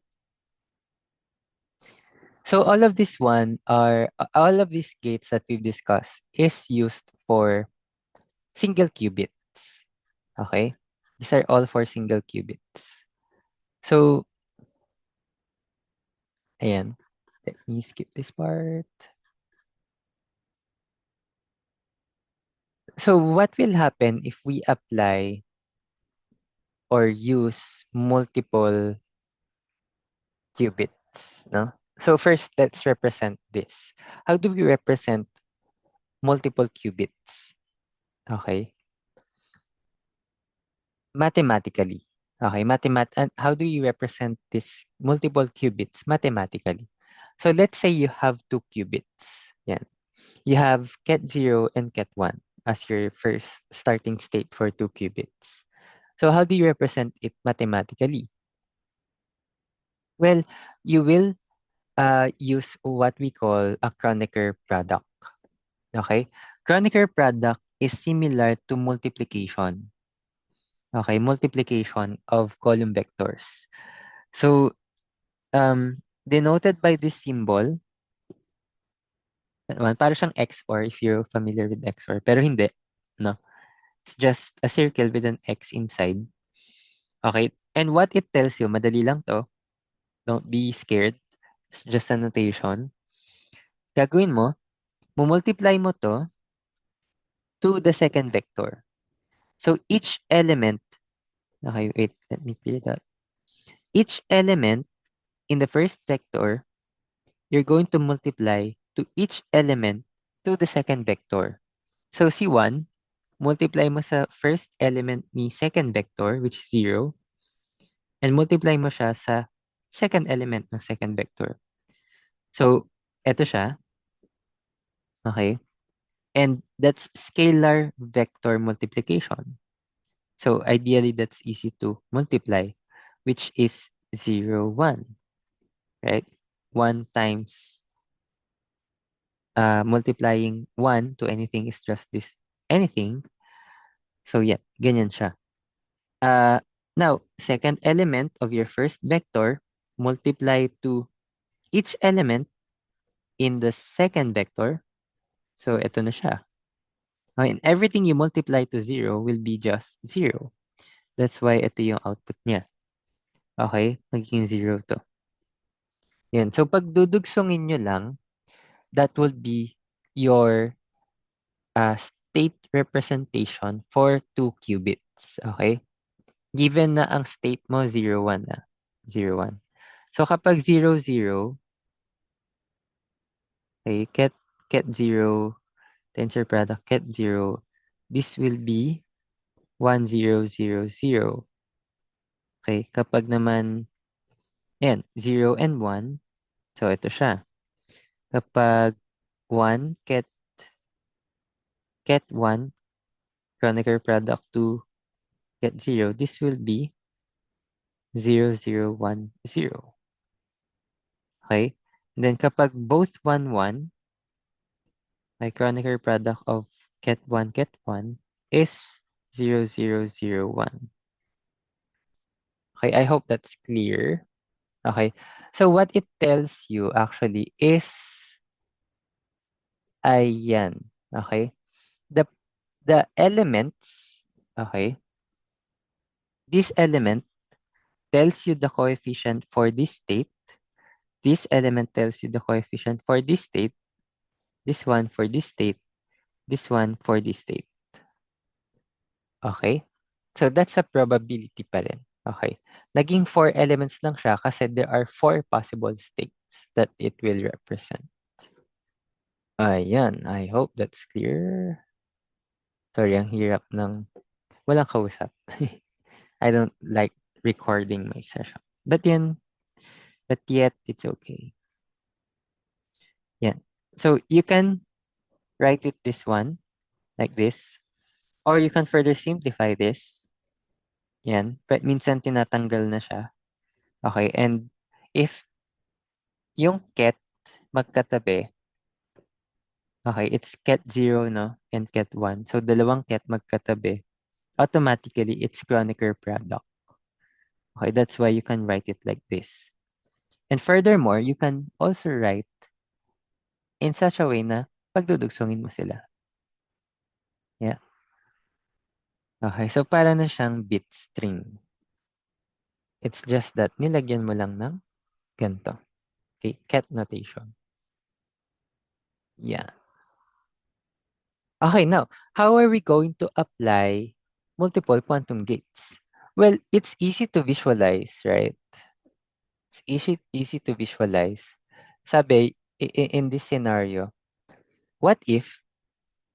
So all of these gates that we've discussed is used for single qubits. Okay? These are all for single qubits. So, ayan. Let me skip this part. So what will happen if we apply or use multiple qubits, no? So first, let's represent this. How do we represent multiple qubits? Okay. Mathematically. Okay, and how do you represent this multiple qubits mathematically? So let's say you have 2 qubits. Yeah. You have ket 0 and ket 1 as your first starting state for 2 qubits. So how do you represent it mathematically? Well, you will use what we call a Kronecker product. Okay? Kronecker product is similar to multiplication. Okay, multiplication of column vectors. So, denoted by this symbol, para siyang XOR if you're familiar with XOR. Pero hindi, no? It's just a circle with an X inside. Okay? And what it tells you, madali lang to. Don't be scared. It's just a notation. Gagawin mo, multiply mo to to the second vector. So each element, okay, wait, let me clear that. Each element in the first vector, you're going to multiply to each element to the second vector. So C1, multiply mo sa first element ni second vector, which is 0, and multiply mo siya sa second element ng second vector. So, eto siya. Okay? And that's scalar vector multiplication. So, ideally, that's easy to multiply, which is 0, 1. Right? 1 times multiplying 1 to anything is just this anything. So yeah, ganyan siya. Now, second element of your first vector, multiply to each element in the second vector. So ito na siya. Okay, and everything you multiply to 0 will be just 0. That's why ito yung output niya. Okay, magiging 0 to. Yan. So pag dudugsongin nyo lang, that will be your state representation for 2 qubits. Okay? Given na ang state mo 0, 1 na. 0, 1. So kapag 0, 0, okay, ket 0, tensor product ket 0, this will be 1, 0, 0, 0. Okay, kapag naman, yan, 0 and 1, so ito siya. Kapag 1, ket 1, Kronecker product 2, ket 0, this will be 0, 0, 1, 0. Okay? And then kapag both 1, 1, my Kronecker product of ket 1 is 0, 0, 0, 1. Okay, I hope that's clear. Okay, so what it tells you actually is, ayan, okay, the elements, okay, this element tells you the coefficient for this state, this element tells you the coefficient for this state, this one for this state, this one for this state. Okay? So that's a probability pa rin. Okay. Naging 4 elements lang siya kasi there are 4 possible states that it will represent. Ayan. I hope that's clear. Sorry, ang hirap ng walang kausap. I don't like recording my session. But yet, it's okay. Yan. So you can write it this one, like this. Or you can further simplify this. Yan. But minsan tinatanggal na siya. Okay. And if yung ket magkatabi, okay, it's ket 0, no? And ket 1. So, dalawang ket magkatabi. Automatically, it's Kronecker product. Okay, that's why you can write it like this. And furthermore, you can also write in such a way na pagdudugsongin mo sila. Yeah. Okay, so para na siyang bit string. It's just that nilagyan mo lang ng ganito. Okay, ket notation. Yeah. Okay, now, how are we going to apply multiple quantum gates? Well, it's easy to visualize, right? It's easy to visualize. Sabi, in this scenario, what if,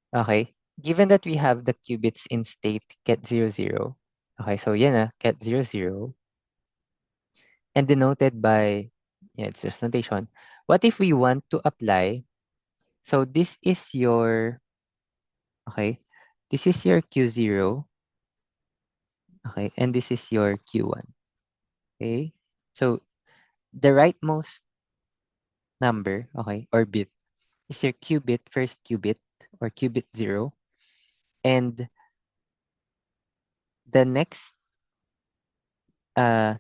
okay, given that we have the qubits in state ket 0, 0, okay, so yan na, ket 0, 0, and denoted by, yeah, it's just notation. What if we want to apply, so this is your, okay, this is your Q0, okay, and this is your Q1, okay? So, the rightmost number, okay, or bit, is your qubit, first qubit, or qubit 0, and the next to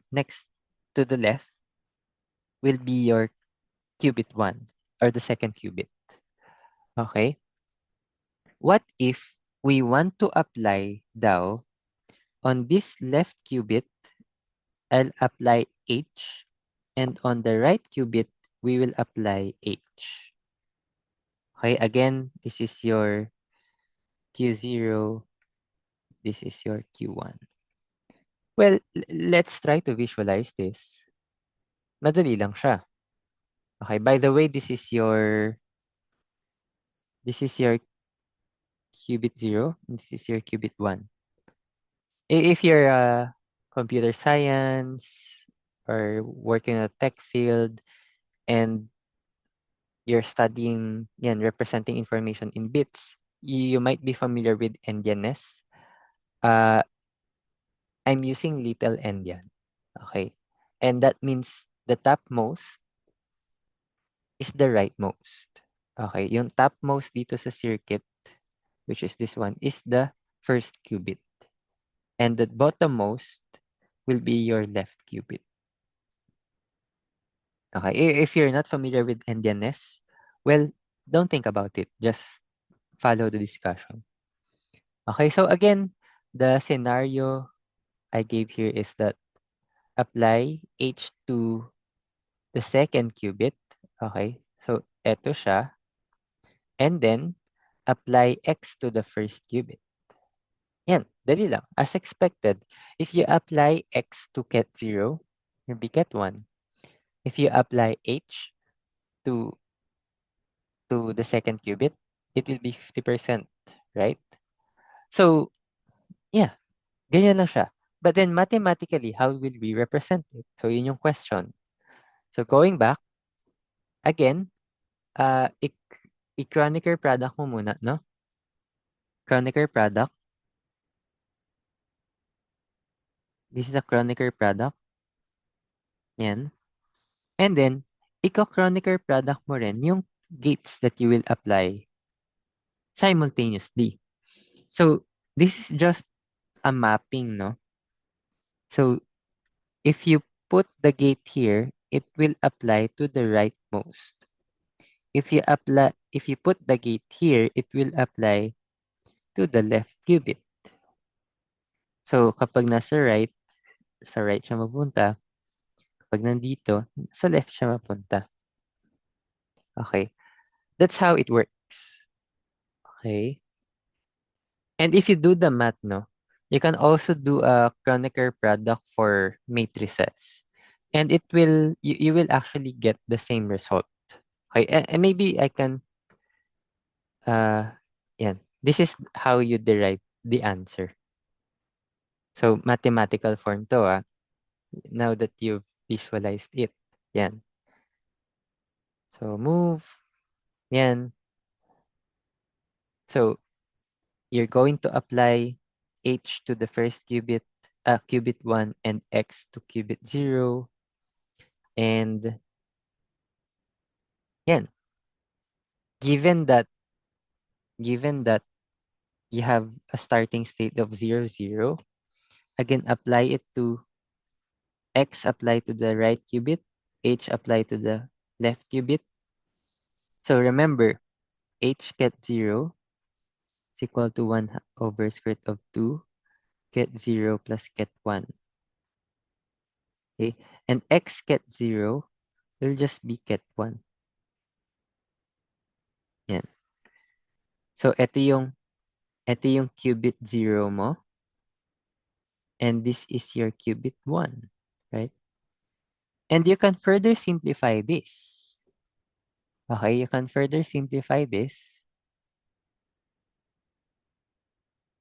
the left will be your qubit 1, or the second qubit, okay? What if we want to apply daw on this left qubit, I'll apply H, and on the right qubit, we will apply H. Okay, again, this is your Q0, this is your Q1. Well, let's try to visualize this. Madali lang siya. Okay, by the way, this is your qubit 0, and this is your qubit 1. If you're computer science or working in a tech field and you're studying yan, representing information in bits, you might be familiar with endianness. I'm using little endian. Okay. And that means the topmost is the rightmost. Okay. Yung topmost dito sa circuit, which is this one, is the first qubit. And the bottommost will be your left qubit. Okay, if you're not familiar with endianness, well, don't think about it. Just follow the discussion. Okay, so again, the scenario I gave here is that apply H to the second qubit. Okay, so eto siya. And then, apply X to the first qubit. Yan, dali lang. As expected, if you apply X to ket 0, you'll be ket 1. If you apply H to the second qubit, it will be 50%, right? So, yeah, ganyan lang siya. But then mathematically, how will we represent it? So, yun yung question. So, going back, again, i-Kronecker product mo muna, no? Kronecker product. This is a Kronecker product. Yan. And then, iko-Kronecker product mo rin yung gates that you will apply simultaneously. So, this is just a mapping, no? So, if you put the gate here, it will apply to the rightmost. If you put the gate here, it will apply to the left qubit. So, kapag nasa right, sa right siya mapunta. Kapag nandito, sa left siya mapunta. Okay. That's how it works. Okay. And if you do the math, no, you can also do a Kronecker product for matrices. And you will actually get the same result. Okay, and maybe I can, yeah, this is how you derive the answer. So, mathematical form to, now that you've visualized it. Yan. So, move. Yan. So, you're going to apply H to the first qubit, qubit 1 and X to qubit 0. And yan. Given that you have a starting state of 0, 0, again, apply it to X, apply to the right qubit, H apply to the left qubit. So remember, H ket 0 is equal to 1 over square root of 2 ket 0 plus ket 1. Okay, and X ket 0 will just be ket 1. Yan. So ito yung qubit 0 mo. And this is your qubit 1, right? And you can further simplify this. Okay, you can further simplify this.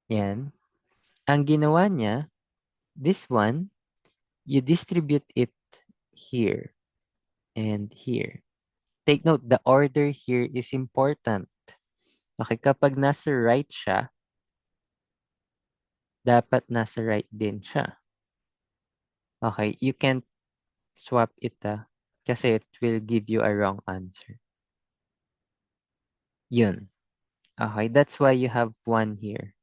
Yan. Ang ginawa niya, this one, you distribute it here and here. Take note, the order here is important. Okay, kapag nasa right siya, dapat nasa right din siya. Okay, you can't swap it kasi it will give you a wrong answer. Yun. Okay, that's why you have 1 here.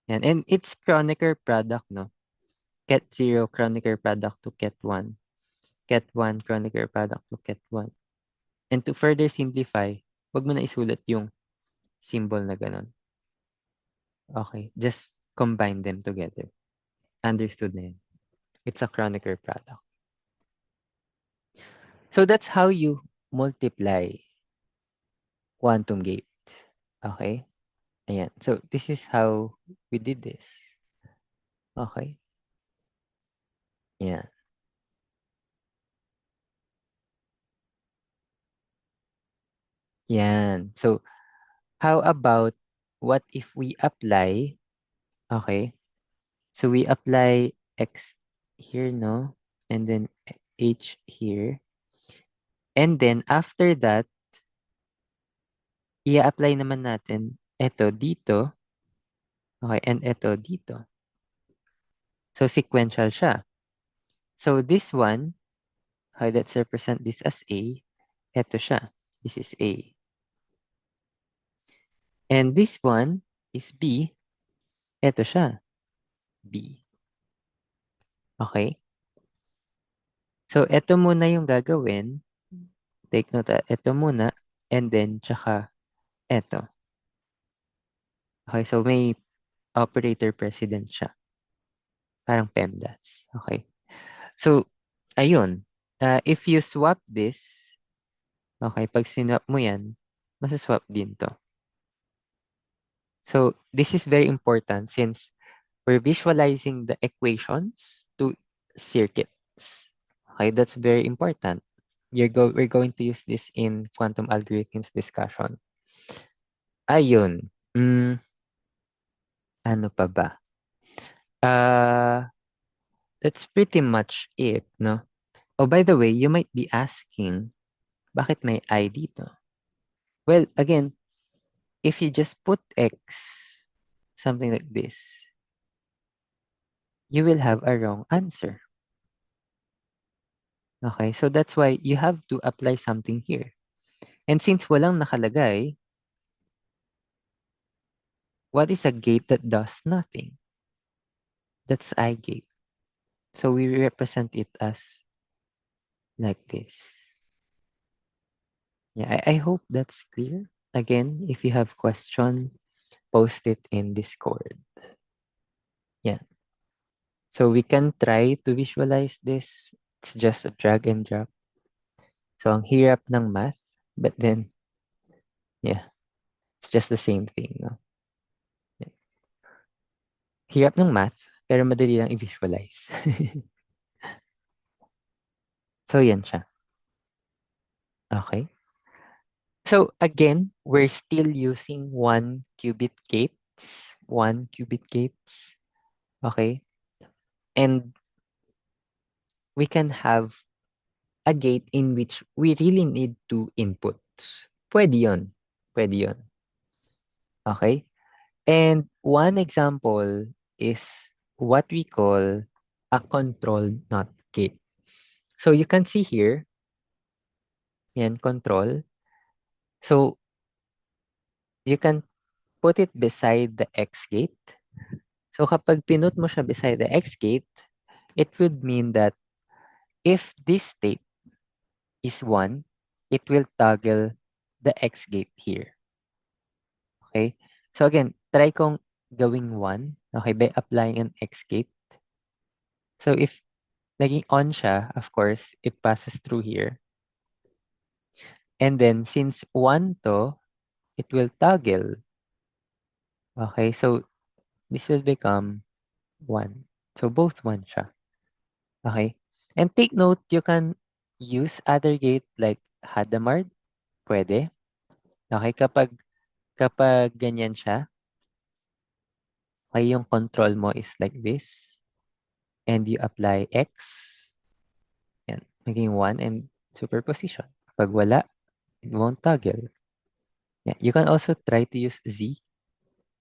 And it's Kronecker product, no? Ket 0 Kronecker product to ket 1. Ket 1 Kronecker product to ket 1. And to further simplify, wag mo na isulat yung symbol na ganun. Okay, just combine them together. Understood na yun. It's a Kronecker product. So that's how you multiply quantum gate. Okay? Ayan. So this is how we did this. Okay? Yeah. Yan. So how about what if we apply, okay? So we apply X here, no? And then H here. And then after that, i-apply naman natin ito dito. Okay, and ito dito. So sequential siya. So this one, okay, let's represent this as A. Ito siya. This is A. And this one is B. Ito siya, B. Okay? So, ito muna yung gagawin. Take note, ito muna. And then, tsaka, ito. Okay, so may operator precedent siya. Parang PEMDAS. Okay. So, ayun. If you swap this, okay, pag sinwap mo yan, masaswap din to. So, this is very important since we're visualizing the equations to circuits. Okay, that's very important. We're going to use this in quantum algorithms discussion. Ayun. Ano pa ba? Uh, that's pretty much it, no? Oh, by the way, you might be asking, bakit may I dito? Well, again, if you just put X, something like this, you will have a wrong answer. Okay, so that's why you have to apply something here. And since walang nakalagay, what is a gate that does nothing? That's I gate. So we represent it as like this. Yeah, I hope that's clear. Again, if you have question, post it in Discord. Yeah. So we can try to visualize this. It's just a drag and drop. So ang hirap ng math, but then, yeah, it's just the same thing, no? Yeah. Hirap ng math, pero madali lang i-visualize. So yan siya. Okay. So again, we're still using 1 qubit gates. 1 qubit gates. Okay. And we can have a gate in which we really need two inputs. Pwede yun. Pwede yun. Okay. And one example is what we call a control not gate. So you can see here, yan, control. So you can put it beside the X gate. So kapag pinut mo siya beside the X gate, it would mean that if this state is 1, it will toggle the X gate here. Okay? So again, try kong gawing 1, okay, by applying an X gate. So if naging on siya, of course, it passes through here. And then since 1 to, it will toggle. Okay, so this will become 1. So both 1 siya. Okay? And take note, you can use other gate like Hadamard. Pwede. Okay, kapag ganyan siya, okay, yung control mo is like this. And you apply X. Yan, maging 1 and superposition. Pag wala, it won't toggle. Yeah, you can also try to use Z.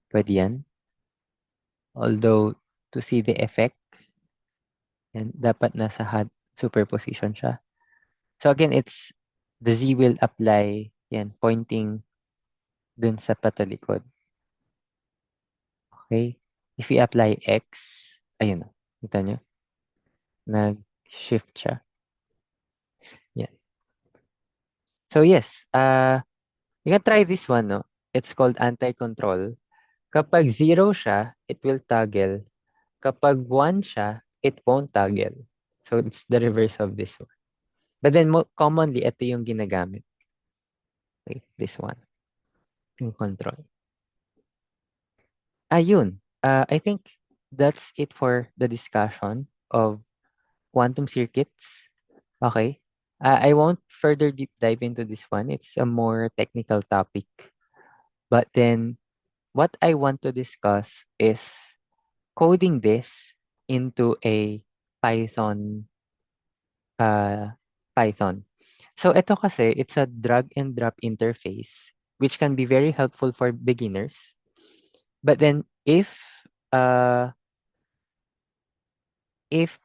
Pwede yan. Although, to see the effect, yan, dapat nasa superposition siya. So again, the Z will apply, yan, pointing dun sa patalikod. Okay? If we apply X, ayun na. Kita nyo? Nag-shift siya. Yan. So yes, you can try this one, no? It's called anti-control. Kapag 0 siya, it will toggle. Kapag 1 siya, it won't toggle. So it's the reverse of this one. But then commonly, ito yung ginagamit. Okay, this one. Yung control. Ayun. I think that's it for the discussion of quantum circuits. Okay. I won't further deep dive into this one. It's a more technical topic. But then what I want to discuss is coding this into a Python Python. So ito kasi, it's a drag and drop interface which can be very helpful for beginners. But then if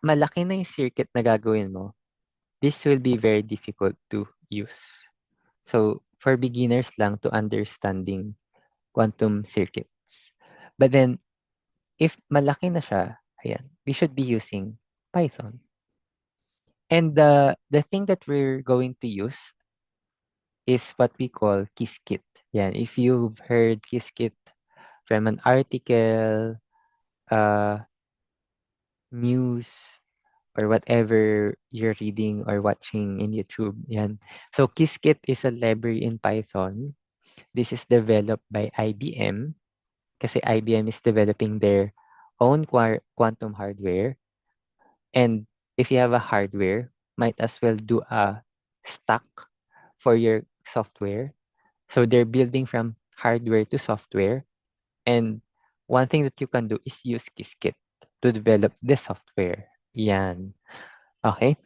malaki na yung circuit na gagawin mo, this will be very difficult to use. So for beginners lang to understanding quantum circuits. But then If malaki na siya, ayan, we should be using Python. And the thing that we're going to use is what we call Qiskit. Yan, if you've heard Qiskit from an article, uh, news, or whatever you're reading or watching in YouTube, yan. So Qiskit is a library in Python. This is developed by IBM kasi IBM is developing their own quantum hardware. And if you have a hardware, might as well do a stack for your software. So they're building from hardware to software. And one thing that you can do is use Qiskit to develop the software. Yan. Okay.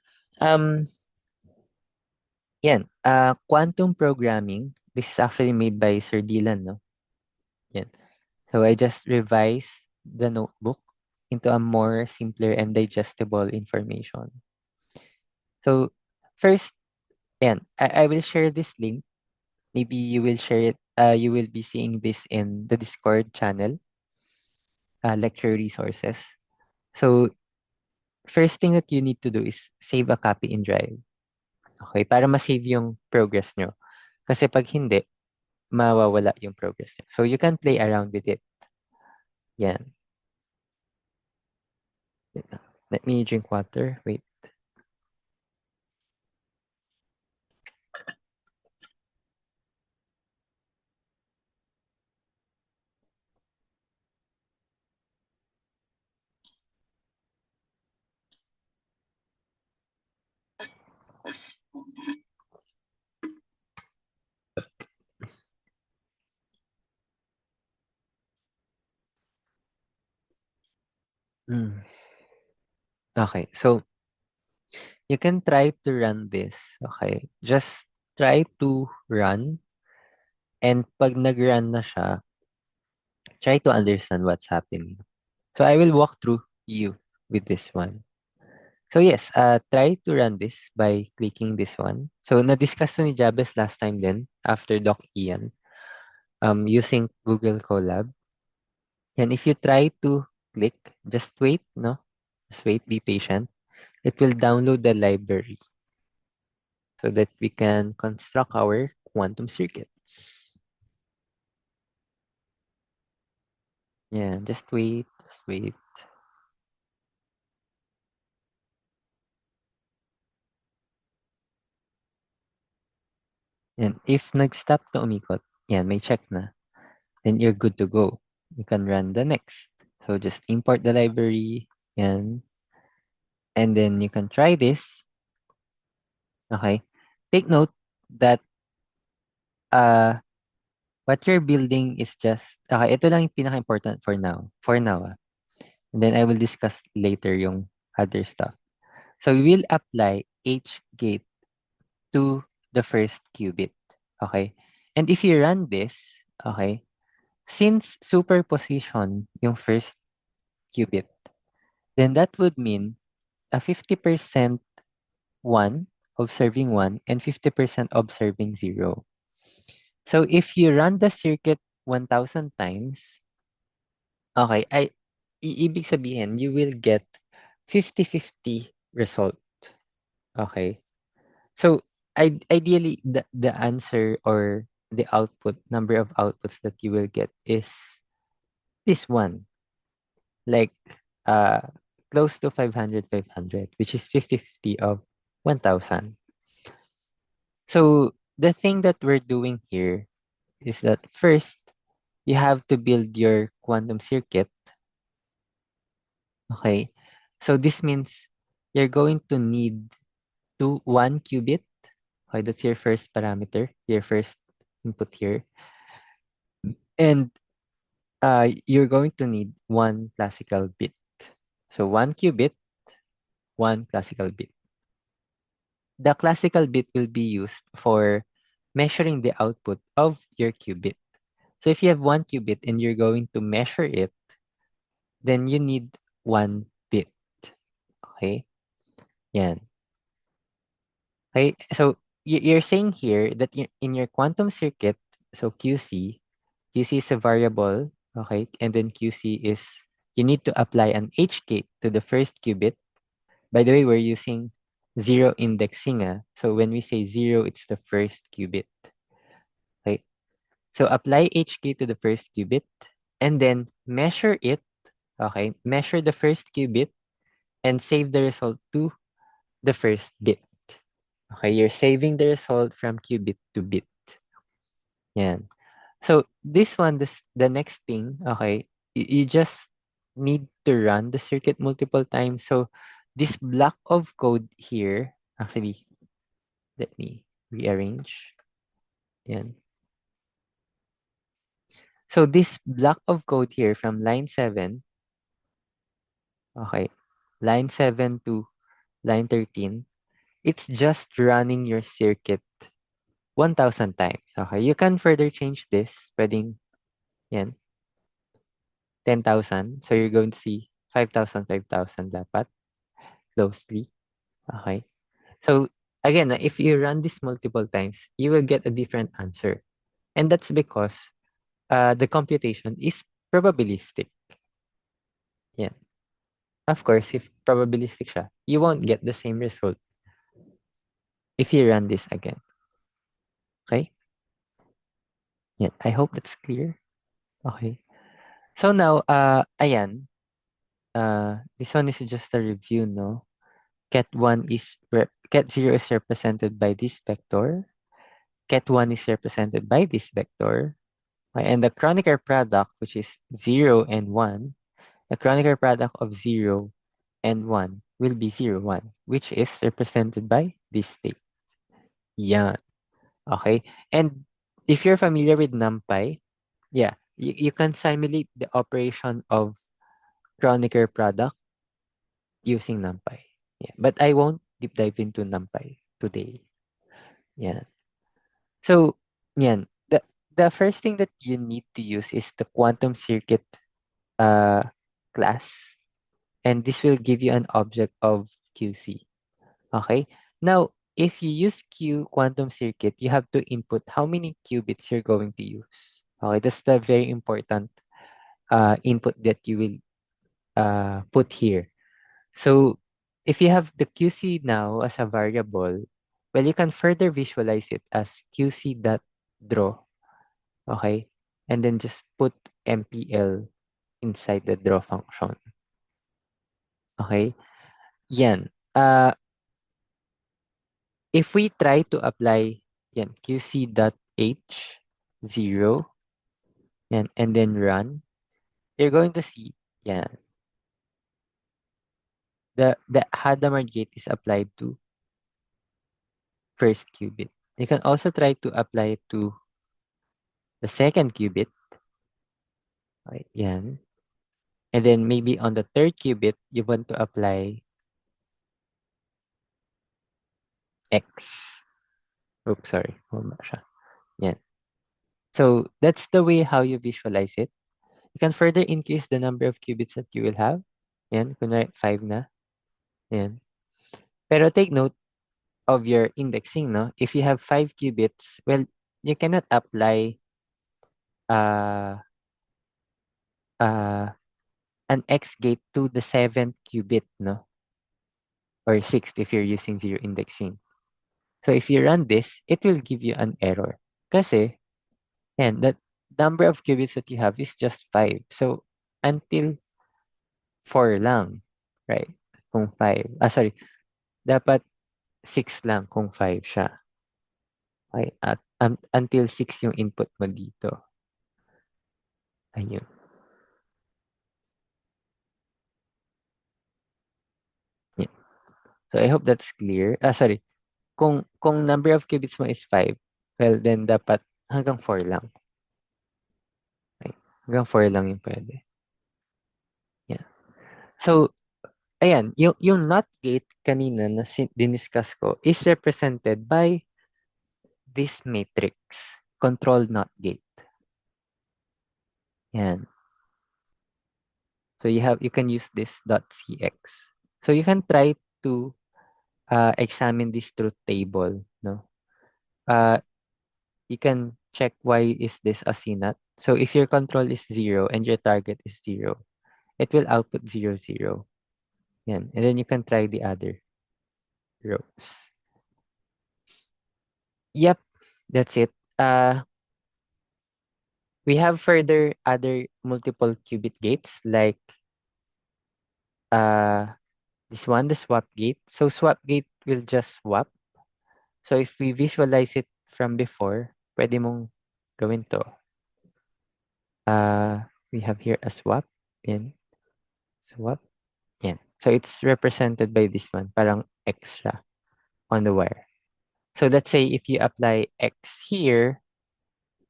Um, yan. Quantum programming. This is actually made by Sir Dylan, no? Yan. So I just revised the notebook into a more simpler and digestible information. So first, yan, I will share this link. Maybe you will share it. You will be seeing this in the Discord channel, lecture resources. So first thing that you need to do is save a copy in Drive. Okay, para ma-save yung progress nyo. Kasi pag hindi, mawawala yung progress nyo. So you can play around with it. Yan. Wait lang. Let me drink water. Wait. Mm. Okay, so you can try to run this. Okay, just try to run. And pag nag-run na siya, try to understand what's happening. So I will walk through you with this one. So yes, try to run this by clicking this one. So na-discuss to ni Jabez last time then after Doc Ian using Google Colab. And if you try to click, just wait, no? Just wait, be patient. It will download the library so that we can construct our quantum circuits. Yeah, just wait, just wait. And if nag-stop na umikot, yan, may check na, then you're good to go. You can run the next. So just import the library, yan, and then you can try this. Okay. Take note that what you're building is just, okay, ito lang yung pinaka-important for now. For now, and then I will discuss later yung other stuff. So we will apply H-gate to the first qubit. Okay. And if you run this, okay, since superposition yung first qubit, then that would mean a 50% 1 observing 1 and 50% observing 0. So if you run the circuit 1,000 times, okay, ibig sabihin, you will get 50-50 result. Okay. So ideally, the answer or the output, number of outputs that you will get is this one, like uh, close to 500, which is 50-50 of 1,000. So the thing that we're doing here is that first, you have to build your quantum circuit. Okay. So this means you're going to need one qubit. Okay, that's your first parameter, your first input here. And you're going to need one classical bit. So one qubit, one classical bit. The classical bit will be used for measuring the output of your qubit. So if you have one qubit and you're going to measure it, then you need one bit. Okay? Yan. Okay? So you're saying here that in your quantum circuit, so QC is a variable, okay? And then QC is you need to apply an H gate to the first qubit. By the way, we're using zero indexing. So when we say zero, it's the first qubit. Okay. So apply H gate to the first qubit and then measure it. Okay. Measure the first qubit and save the result to the first bit. Okay. You're saving the result from qubit to bit. Yan. So this one, the next thing, okay, you just need to run the circuit multiple times. So this block of code here, actually, let me rearrange. Yan. So this block of code here from line 7, okay, line 7 to line 13, it's just running your circuit 1,000 times. Okay, you can further change this, pwedeng, yan, 10,000. So you're going to see 5,000, 5,000 dapat closely. Okay. So again, if you run this multiple times, you will get a different answer. And that's because the computation is probabilistic. Yeah. Of course, if probabilistic siya, you won't get the same result if you run this again. Okay? Yeah, I hope that's clear. Okay. So now, ayan, this one is just a review, no? Ket 0 is represented by this vector. Ket 1 is represented by this vector. Okay, and the Kronecker product, which is 0 and 1, the Kronecker product of 0 and 1 will be 0, 1, which is represented by this state. Yan. Okay. And if you're familiar with NumPy, yeah, you can simulate the operation of Kronecker product using NumPy. Yeah, but I won't deep dive into NumPy today. Yeah. So, yan. The first thing that you need to use is the quantum circuit class, and this will give you an object of QC. Okay. Now, if you use Q quantum circuit, you have to input how many qubits you're going to use. Okay, that's the very important input that you will put here. So if you have the QC now as a variable, well, you can further visualize it as QC dot draw. Okay, and then just put MPL inside the draw function. Okay, yan. If we try to apply yan, QC dot H 0 yan, and then run, you're going to see yan, the Hadamard gate is applied to first qubit. You can also try to apply it to the second qubit. Right, yan. And then maybe on the third qubit, you want to apply X. Oops, sorry. Wala siya. Yan. So that's the way how you visualize it. You can further increase the number of qubits that you will have. Yan, kunwari 5 na. Yan. Pero take note of your indexing, no? If you have 5 qubits, well, you cannot apply uh, uh, an X gate to the 7th qubit, no? Or 6th if you're using zero indexing. So if you run this, it will give you an error. Kasi, and the number of qubits that you have is just 5. So until 4 lang, right? Kung 5. Sorry. Dapat 6 lang kung 5 siya. Okay? At until 6 yung input mo dito. Ayun. Yeah. So I hope that's clear. Sorry. Kung number of qubits mo is 5, well, then dapat hanggang 4 lang. Okay? Hanggang 4 lang yung pwede. Yeah. So, ayan, yung NOT gate kanina na diniscuss ko is represented by this matrix, control NOT gate. Yan. So you can use this .cx. So you can try to examine this truth table, no? You can check why is this a CNOT. So if your control is 0 and your target is 0, it will output 0, 0. Yan. And then you can try the other rows. Yep, that's it. We have further other multiple qubit gates like uh, this one, the swap gate. So swap gate will just swap. So if we visualize it from before, pwede mong gawin to. We have here a swap. Yan. Swap. Yan. So it's represented by this one, parang extra on the wire. So let's say if you apply X here,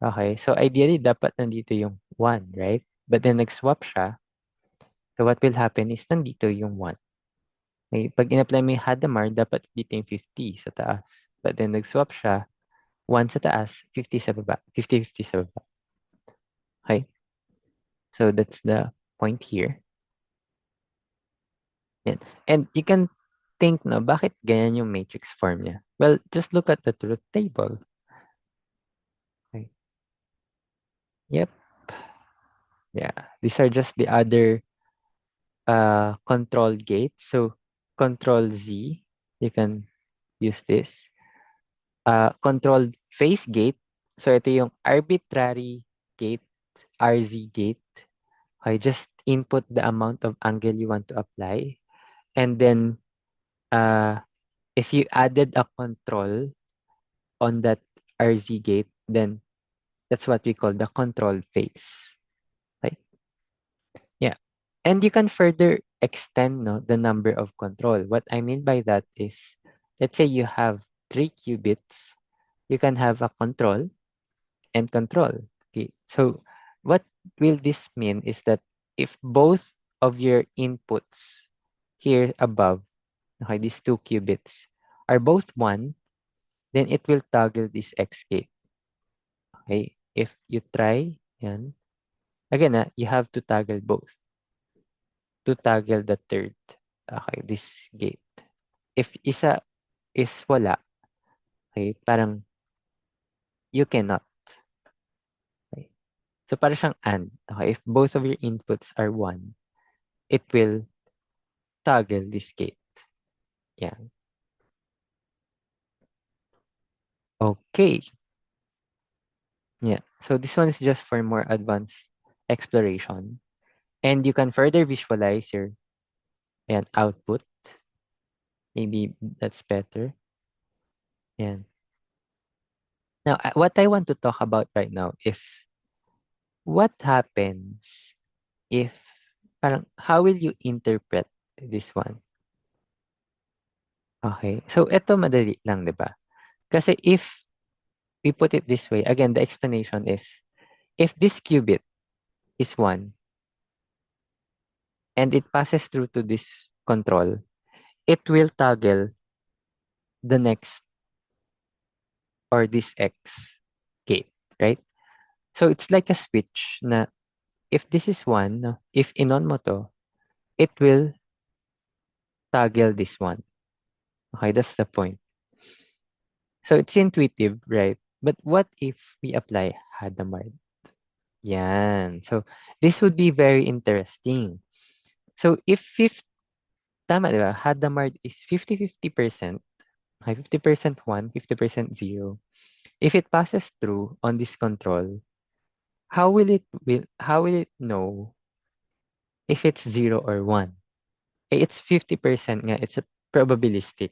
okay, so ideally dapat nandito yung 1, right? But then nag-swap siya. So what will happen is nandito yung 1. Okay, pag in-apply mo yung Hadamard, dapat dito yung 50 sa taas. But then nag-swap siya, 1 sa taas, 50 sa baba. 50-50 sa baba. Okay? So that's the point here. Yan. And you can think, no, bakit ganyan yung matrix form niya? Well, just look at the truth table. Okay. Yep. Yeah. These are just the other control gates. So control Z, you can use this. Control phase gate. So ito yung arbitrary gate, RZ gate. Okay, just input the amount of angle you want to apply. And then if you added a control on that RZ gate, then that's what we call the control phase. Right? Yeah. And you can further extend the number of control. What I mean by that is, let's say you have 3 qubits, you can have a control and control. Okay. So what will this mean is that if both of your inputs here above, okay, these 2 qubits are both 1, then it will toggle this X gate. Okay. If you try, yan, again, you have to toggle both to toggle the third. Okay, this gate. If isa is wala, okay, parang you cannot. Okay. So para siyang and. Okay, if both of your inputs are 1, it will toggle this gate. Yan. Okay. Yeah. So this one is just for more advanced exploration. And you can further visualize your output. Maybe that's better. Yan. Now, what I want to talk about right now is what happens if, parang, how will you interpret this one? Okay. So, ito madali lang, di ba? Kasi if we put it this way, again, the explanation is, if this qubit is 1 and it passes through to this control, it will toggle the next or this X gate, right? So, it's like a switch na if this is 1, no, if inon mo to, it will toggle this one. Okay, that's the point. So it's intuitive, right? But what if we apply Hadamard? Yan. So this would be very interesting. So if tama diba? Hadamard is 50-50%, 50% 1, 50% 0. If it passes through on this control, how will it know if it's 0 or 1? It's 50% nga, it's a probabilistic.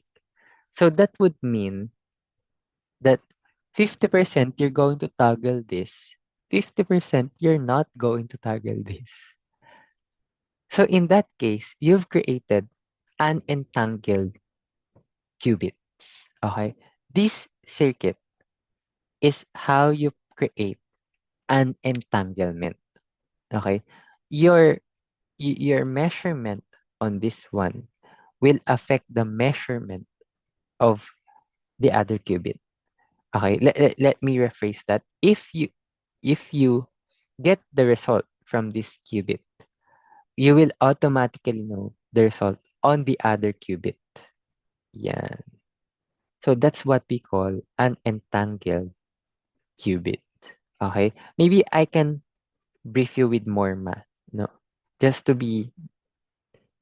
So that would mean that 50% you're going to toggle this, 50% you're not going to toggle this. So in that case, you've created an entangled qubits. Okay? This circuit is how you create an entanglement. Okay? Your your measurement on this one will affect the measurement of the other qubit. Okay, let me rephrase that. If you get the result from this qubit, you will automatically know the result on the other qubit. Yeah. So that's what we call an entangled qubit. Okay? Maybe I can brief you with more math, no? just to be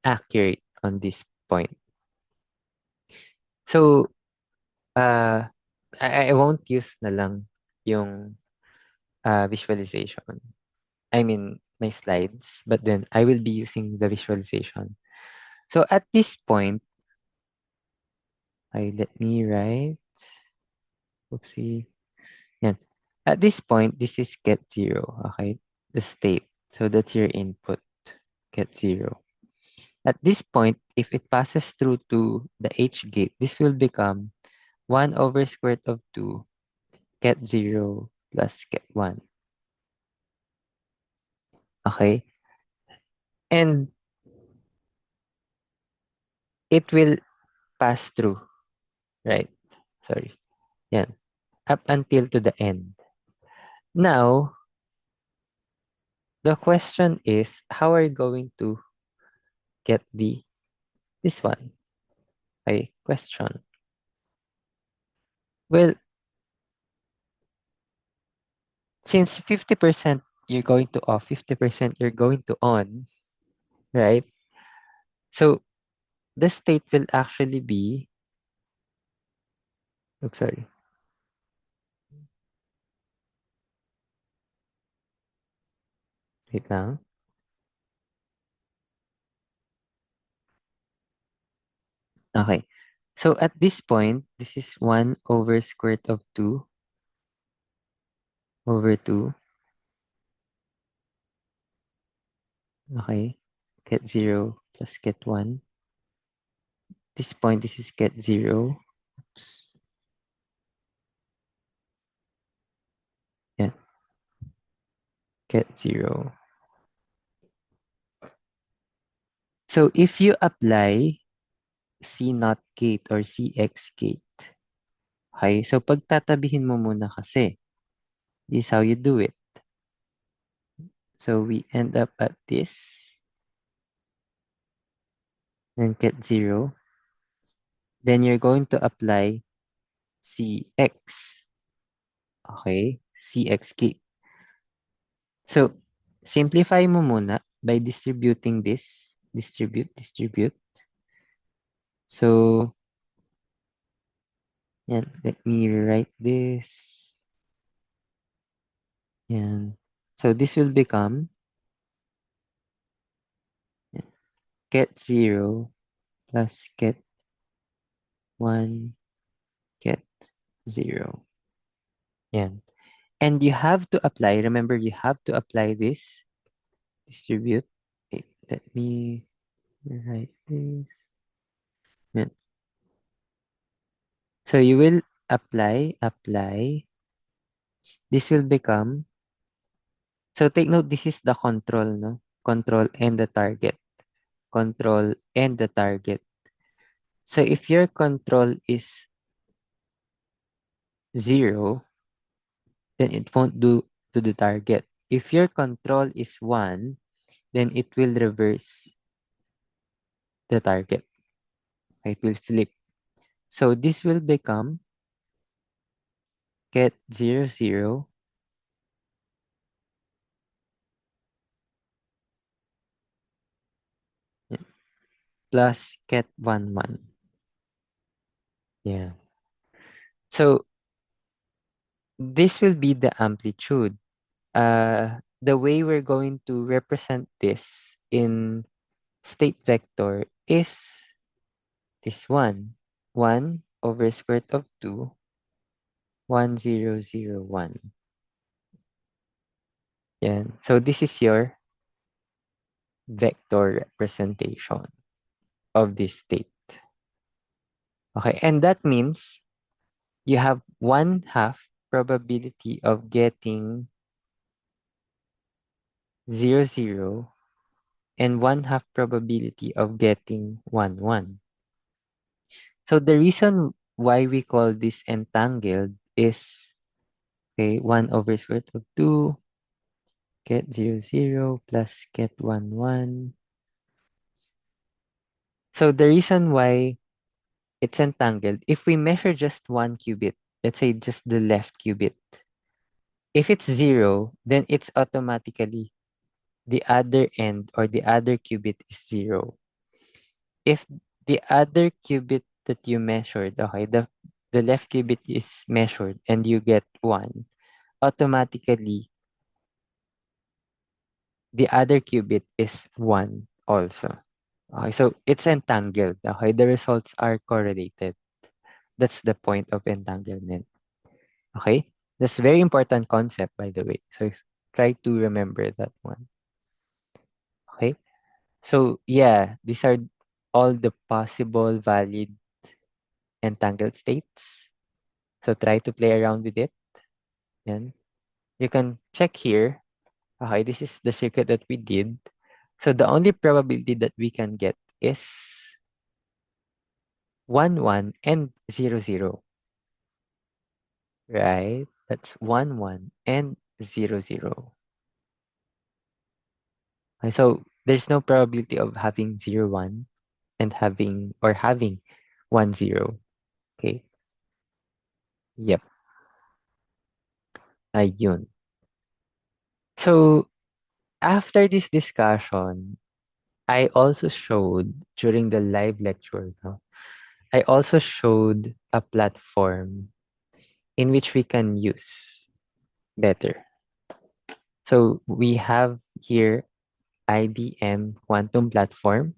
accurate on this point. So, uh, I won't use na lang yung visualization. I mean, my slides, but then I will be using the visualization. So at this point, let me write, oopsie, yan. At this point, this is get 0, okay? The state. So that's your input, get 0. At this point, if it passes through to the H gate, this will become 1 over square root of 2, get 0 plus get 1. Okay? And it will pass through, right? Sorry. Yan. Up until to the end. Now, the question is, how are you going to get this one? Okay, question. Well, since 50% you're going to off, 50% you're going to on, right? So the state will actually be, oops, sorry. Wait lang. Okay. So at this point, this is 1 over square root of 2 over 2. Okay. Get 0 plus get 1. This point, this is get 0. Oops. Yeah. Get 0. So if you apply C naught gate or CX gate, okay, so pagtatabihin mo muna kasi, this is how you do it. So we end up at this, then get 0. Then you're going to apply CX, okay, CX gate. So simplify mo muna by distributing this, distribute. So, yan, let me write this. Yan. So this will become get 0 plus get 1, get 0. Yan. And you have to apply, remember, you have to apply this, distribute. Wait, let me write this. Yan. So you will apply. This will become, so take note, this is the control, no? Control and the target. Control and the target. So if your control is 0, then it won't do to the target. If your control is 1, then it will reverse the target. It will flip. So this will become get 0, 0 plus get 1, 1. Yeah. So this will be the amplitude. The way we're going to represent this in state vector is this one. 1 over square root of 2, 1, 0, 0, 1. Yeah. So this is your vector representation of this state. Okay, and that means you have 1/2 probability of getting 0, 0 and 1/2 probability of getting 1, 1. So the reason why we call this entangled is, okay, 1 over square root of 2, get 0, 0 plus get 1, 1. So the reason why it's entangled, if we measure just one qubit, let's say just the left qubit, if it's 0, then it's automatically the other end or the other qubit is 0. If the other qubit that you measured, okay, the left qubit is measured and you get 1, automatically the other qubit is 1 also. Okay, so it's entangled. Okay, the results are correlated. That's the point of entanglement. Okay, that's very important concept, by the way. So try to remember that one. Okay, so yeah, these are all the possible valid entangled states. So try to play around with it. And you can check here. Okay, this is the circuit that we did. So the only probability that we can get is 1, 1, and 0, 0. Right? That's 1, 1, and 0, 0. Okay, so there's no probability of having 0, 1 and having 1, 0. Okay? Yep. Ayun. So after this discussion, I also showed during the live lecture, no? I also showed a platform in which we can use better. So we have here IBM Quantum Platform.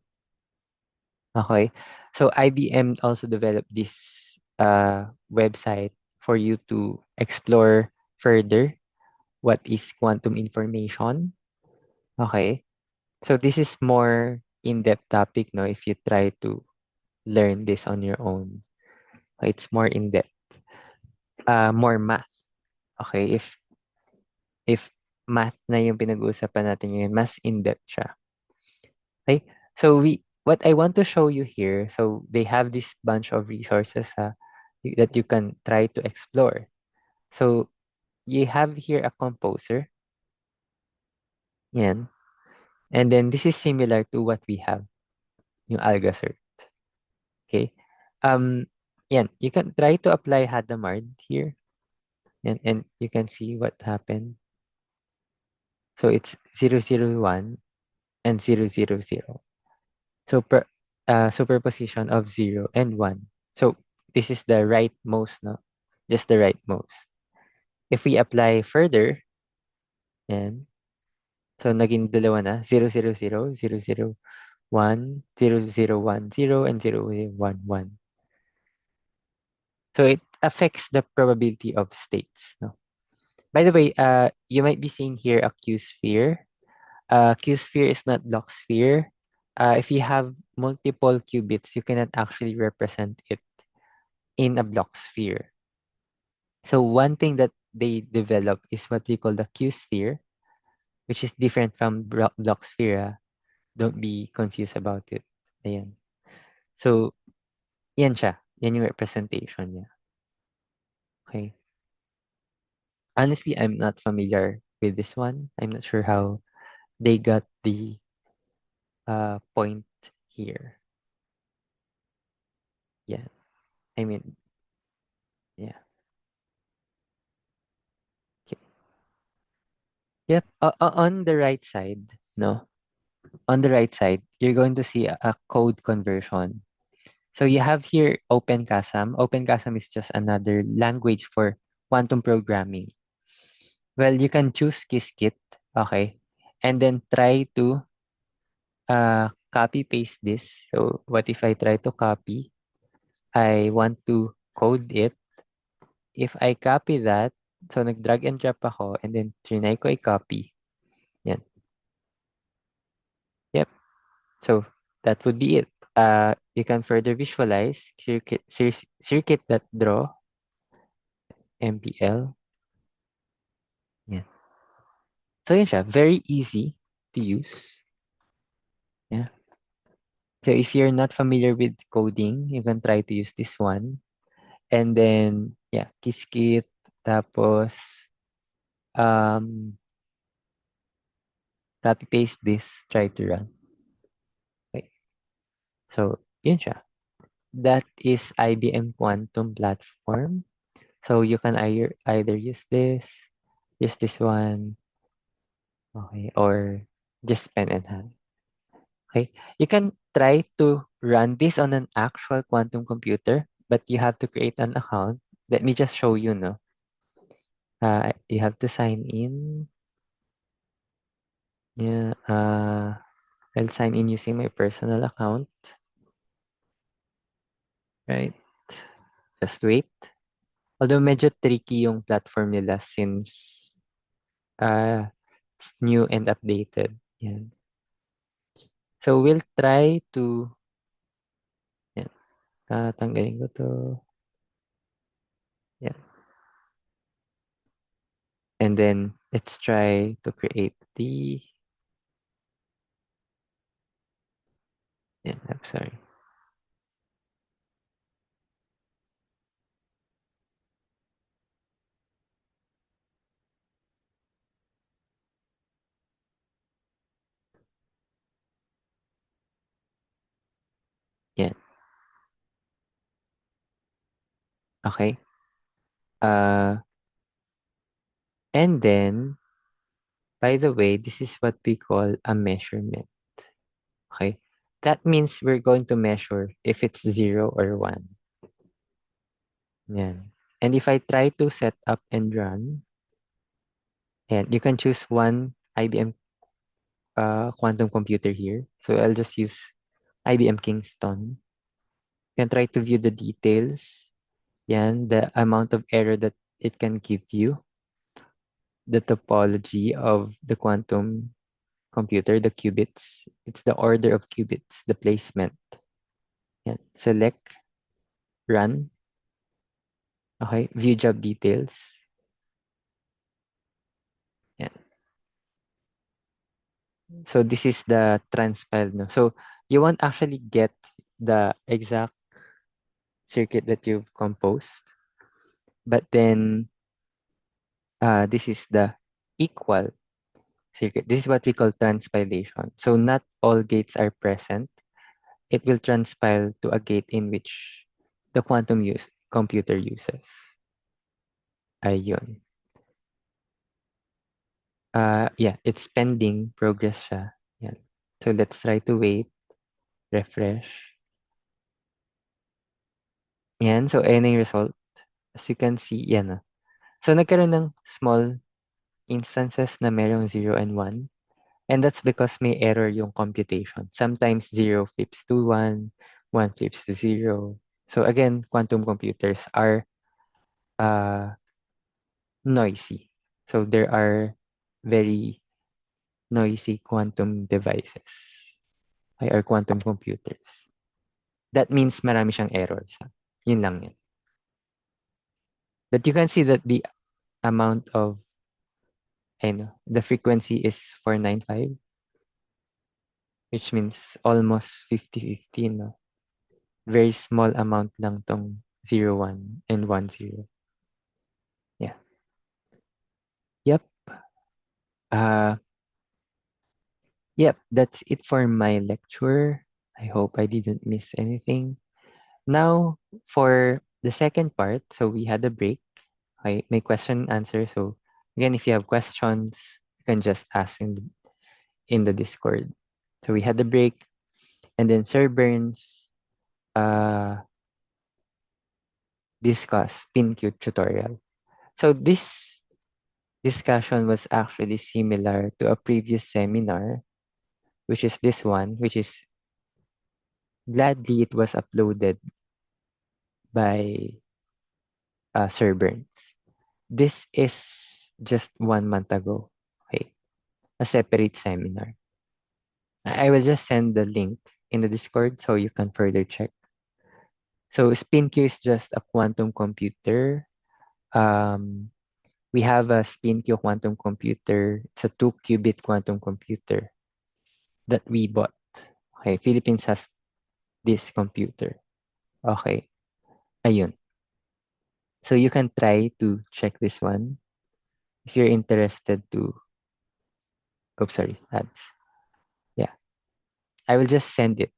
Okay. So IBM also developed this website for you to explore further what is quantum information. Okay. So this is more in-depth topic, no, if you try to learn this on your own. It's more in-depth. More math. Okay. If math na yung pinag-uusapan natin ngayon, mas in-depth siya. Okay? So what I want to show you here, so they have this bunch of resources that you can try to explore. So you have here a composer. Yan. And then this is similar to what we have, yung AlgaCert. Okay? Yan. You can try to apply Hadamard here. Yan. And you can see what happened. So it's 0, 0, 1 and 0, 0, 0. So superposition of 0 and 1. So this is the rightmost, no? Just the rightmost. If we apply further, yan. So naging dalawa na, 0, 0, 0, 0, 0, 1, 0, 0, 1, 0, and 0, 0, 1, 1. So it affects the probability of states, no? By the way, you might be seeing here a Q-sphere. Q-sphere is not Bloch sphere. If you have multiple qubits, you cannot actually represent it in a Bloch sphere. So one thing that they develop is what we call the Q-sphere, which is different from Bloch sphere. Don't be confused about it. Ayan. So, yan siya. Yan yung representation niya. Okay. Honestly, I'm not familiar with this one. I'm not sure how they got the point here. Yeah. I mean, yeah. Okay. Yep. On the right side, no? On the right side, you're going to see a code conversion. So you have here OpenQASM. OpenQASM is just another language for quantum programming. Well, you can choose Qiskit, okay? And then try to copy paste this. So what if I try to copy? I want to code it. If I copy that, so nag-drag and drop ako and then trinay ko i-copy. Yan. Yep. So that would be it. You can further visualize circuit.draw MPL. Yan. So yun siya. Very easy to use. Yeah. So if you're not familiar with coding, you can try to use this one. And then, yeah, Qiskit. Tapos, copy paste this, try to run. Okay. So, yun siya. That is IBM Quantum Platform. So you can either use this one, okay, or just pen and hand. Okay. You can try to run this on an actual quantum computer, but you have to create an account. Let me just show you, no? You have to sign in. Yeah. I'll sign in using my personal account. Right. Just wait. Although medyo tricky yung platform nila since it's new and updated. Yan. So we'll try to yan. Tanggalin ko to. Yan. And then let's try to create the yan, I'm sorry. Yan. Okay. Uh and then by the way, this is what we call a measurement. Okay. That means we're going to measure if it's 0 or 1. Yan. And if I try to set up and run, and you can choose one IBM quantum computer here. So I'll just use IBM Kingston. You can try to view the details. Yan, the amount of error that it can give you, the topology of the quantum computer, the qubits. It's the order of qubits, the placement. Yan. Select, run. Okay, view job details. Yan. So this is the transpile. No? So you won't actually get the exact circuit that you've composed, but then this is the equal circuit. This is what we call transpilation. So not all gates are present. It will transpile to a gate in which the computer uses. Ayun. Yeah, it's pending progress siya. Yan. So let's try to wait, refresh. Yan, so ayan na yung result. As you can see, yan na. So nagkaroon ng small instances na merong 0 and 1. And that's because may error yung computation. Sometimes 0 flips to 1, 1 flips to 0. So again, quantum computers are noisy. So there are very noisy quantum devices or quantum computers. That means marami siyang errors. Yun lang yun. But you can see that the amount of, the frequency is 495, which means almost 50-50, no? Very small amount lang tong 0, 1 and 1, 0. Yeah. Yep. Uh, yep, that's it for my lecture. I hope I didn't miss anything. Now, for the second part, so we had a break. I make question and answer. So again, if you have questions, you can just ask in the Discord. So we had the break, and then Sir Burns discussed PinQ tutorial. So this discussion was actually similar to a previous seminar, which is this one, which is gladly it was uploaded by Sir Burns. This is just 1 month ago. Okay, a separate seminar. I will just send the link in the Discord so you can further check. So SpinQ is just a quantum computer. We have a SpinQ quantum computer. It's a 2-qubit quantum computer that we bought. Okay, Philippines has this computer. Okay, ayun. So you can try to check this one if you're interested to. Oh, sorry, ads. Yeah, I will just send it.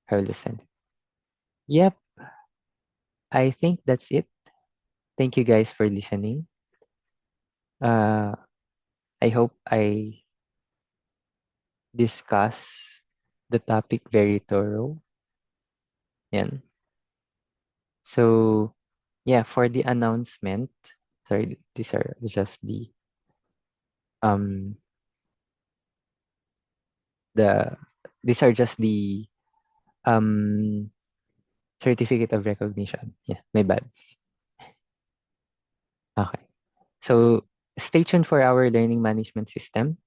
I will just send it. Yep, I think that's it. Thank you guys for listening. Uh, I hope I discuss the topic very thorough. Yan. So, yeah, for the announcement, sorry, these are just um the these are just the um certificate of recognition. Yeah, my bad. Okay. So stay tuned for our learning management system.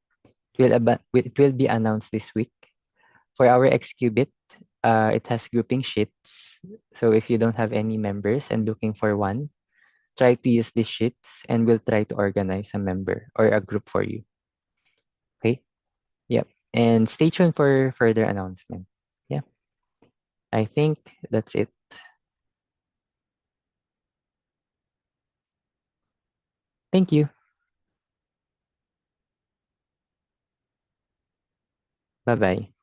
It will be announced this week. For our Xqubit, it has grouping sheets. So if you don't have any members and looking for one, try to use these sheets and we'll try to organize a member or a group for you. Okay? Yep. And stay tuned for further announcement. Yeah. I think that's it. Thank you. Bye-bye.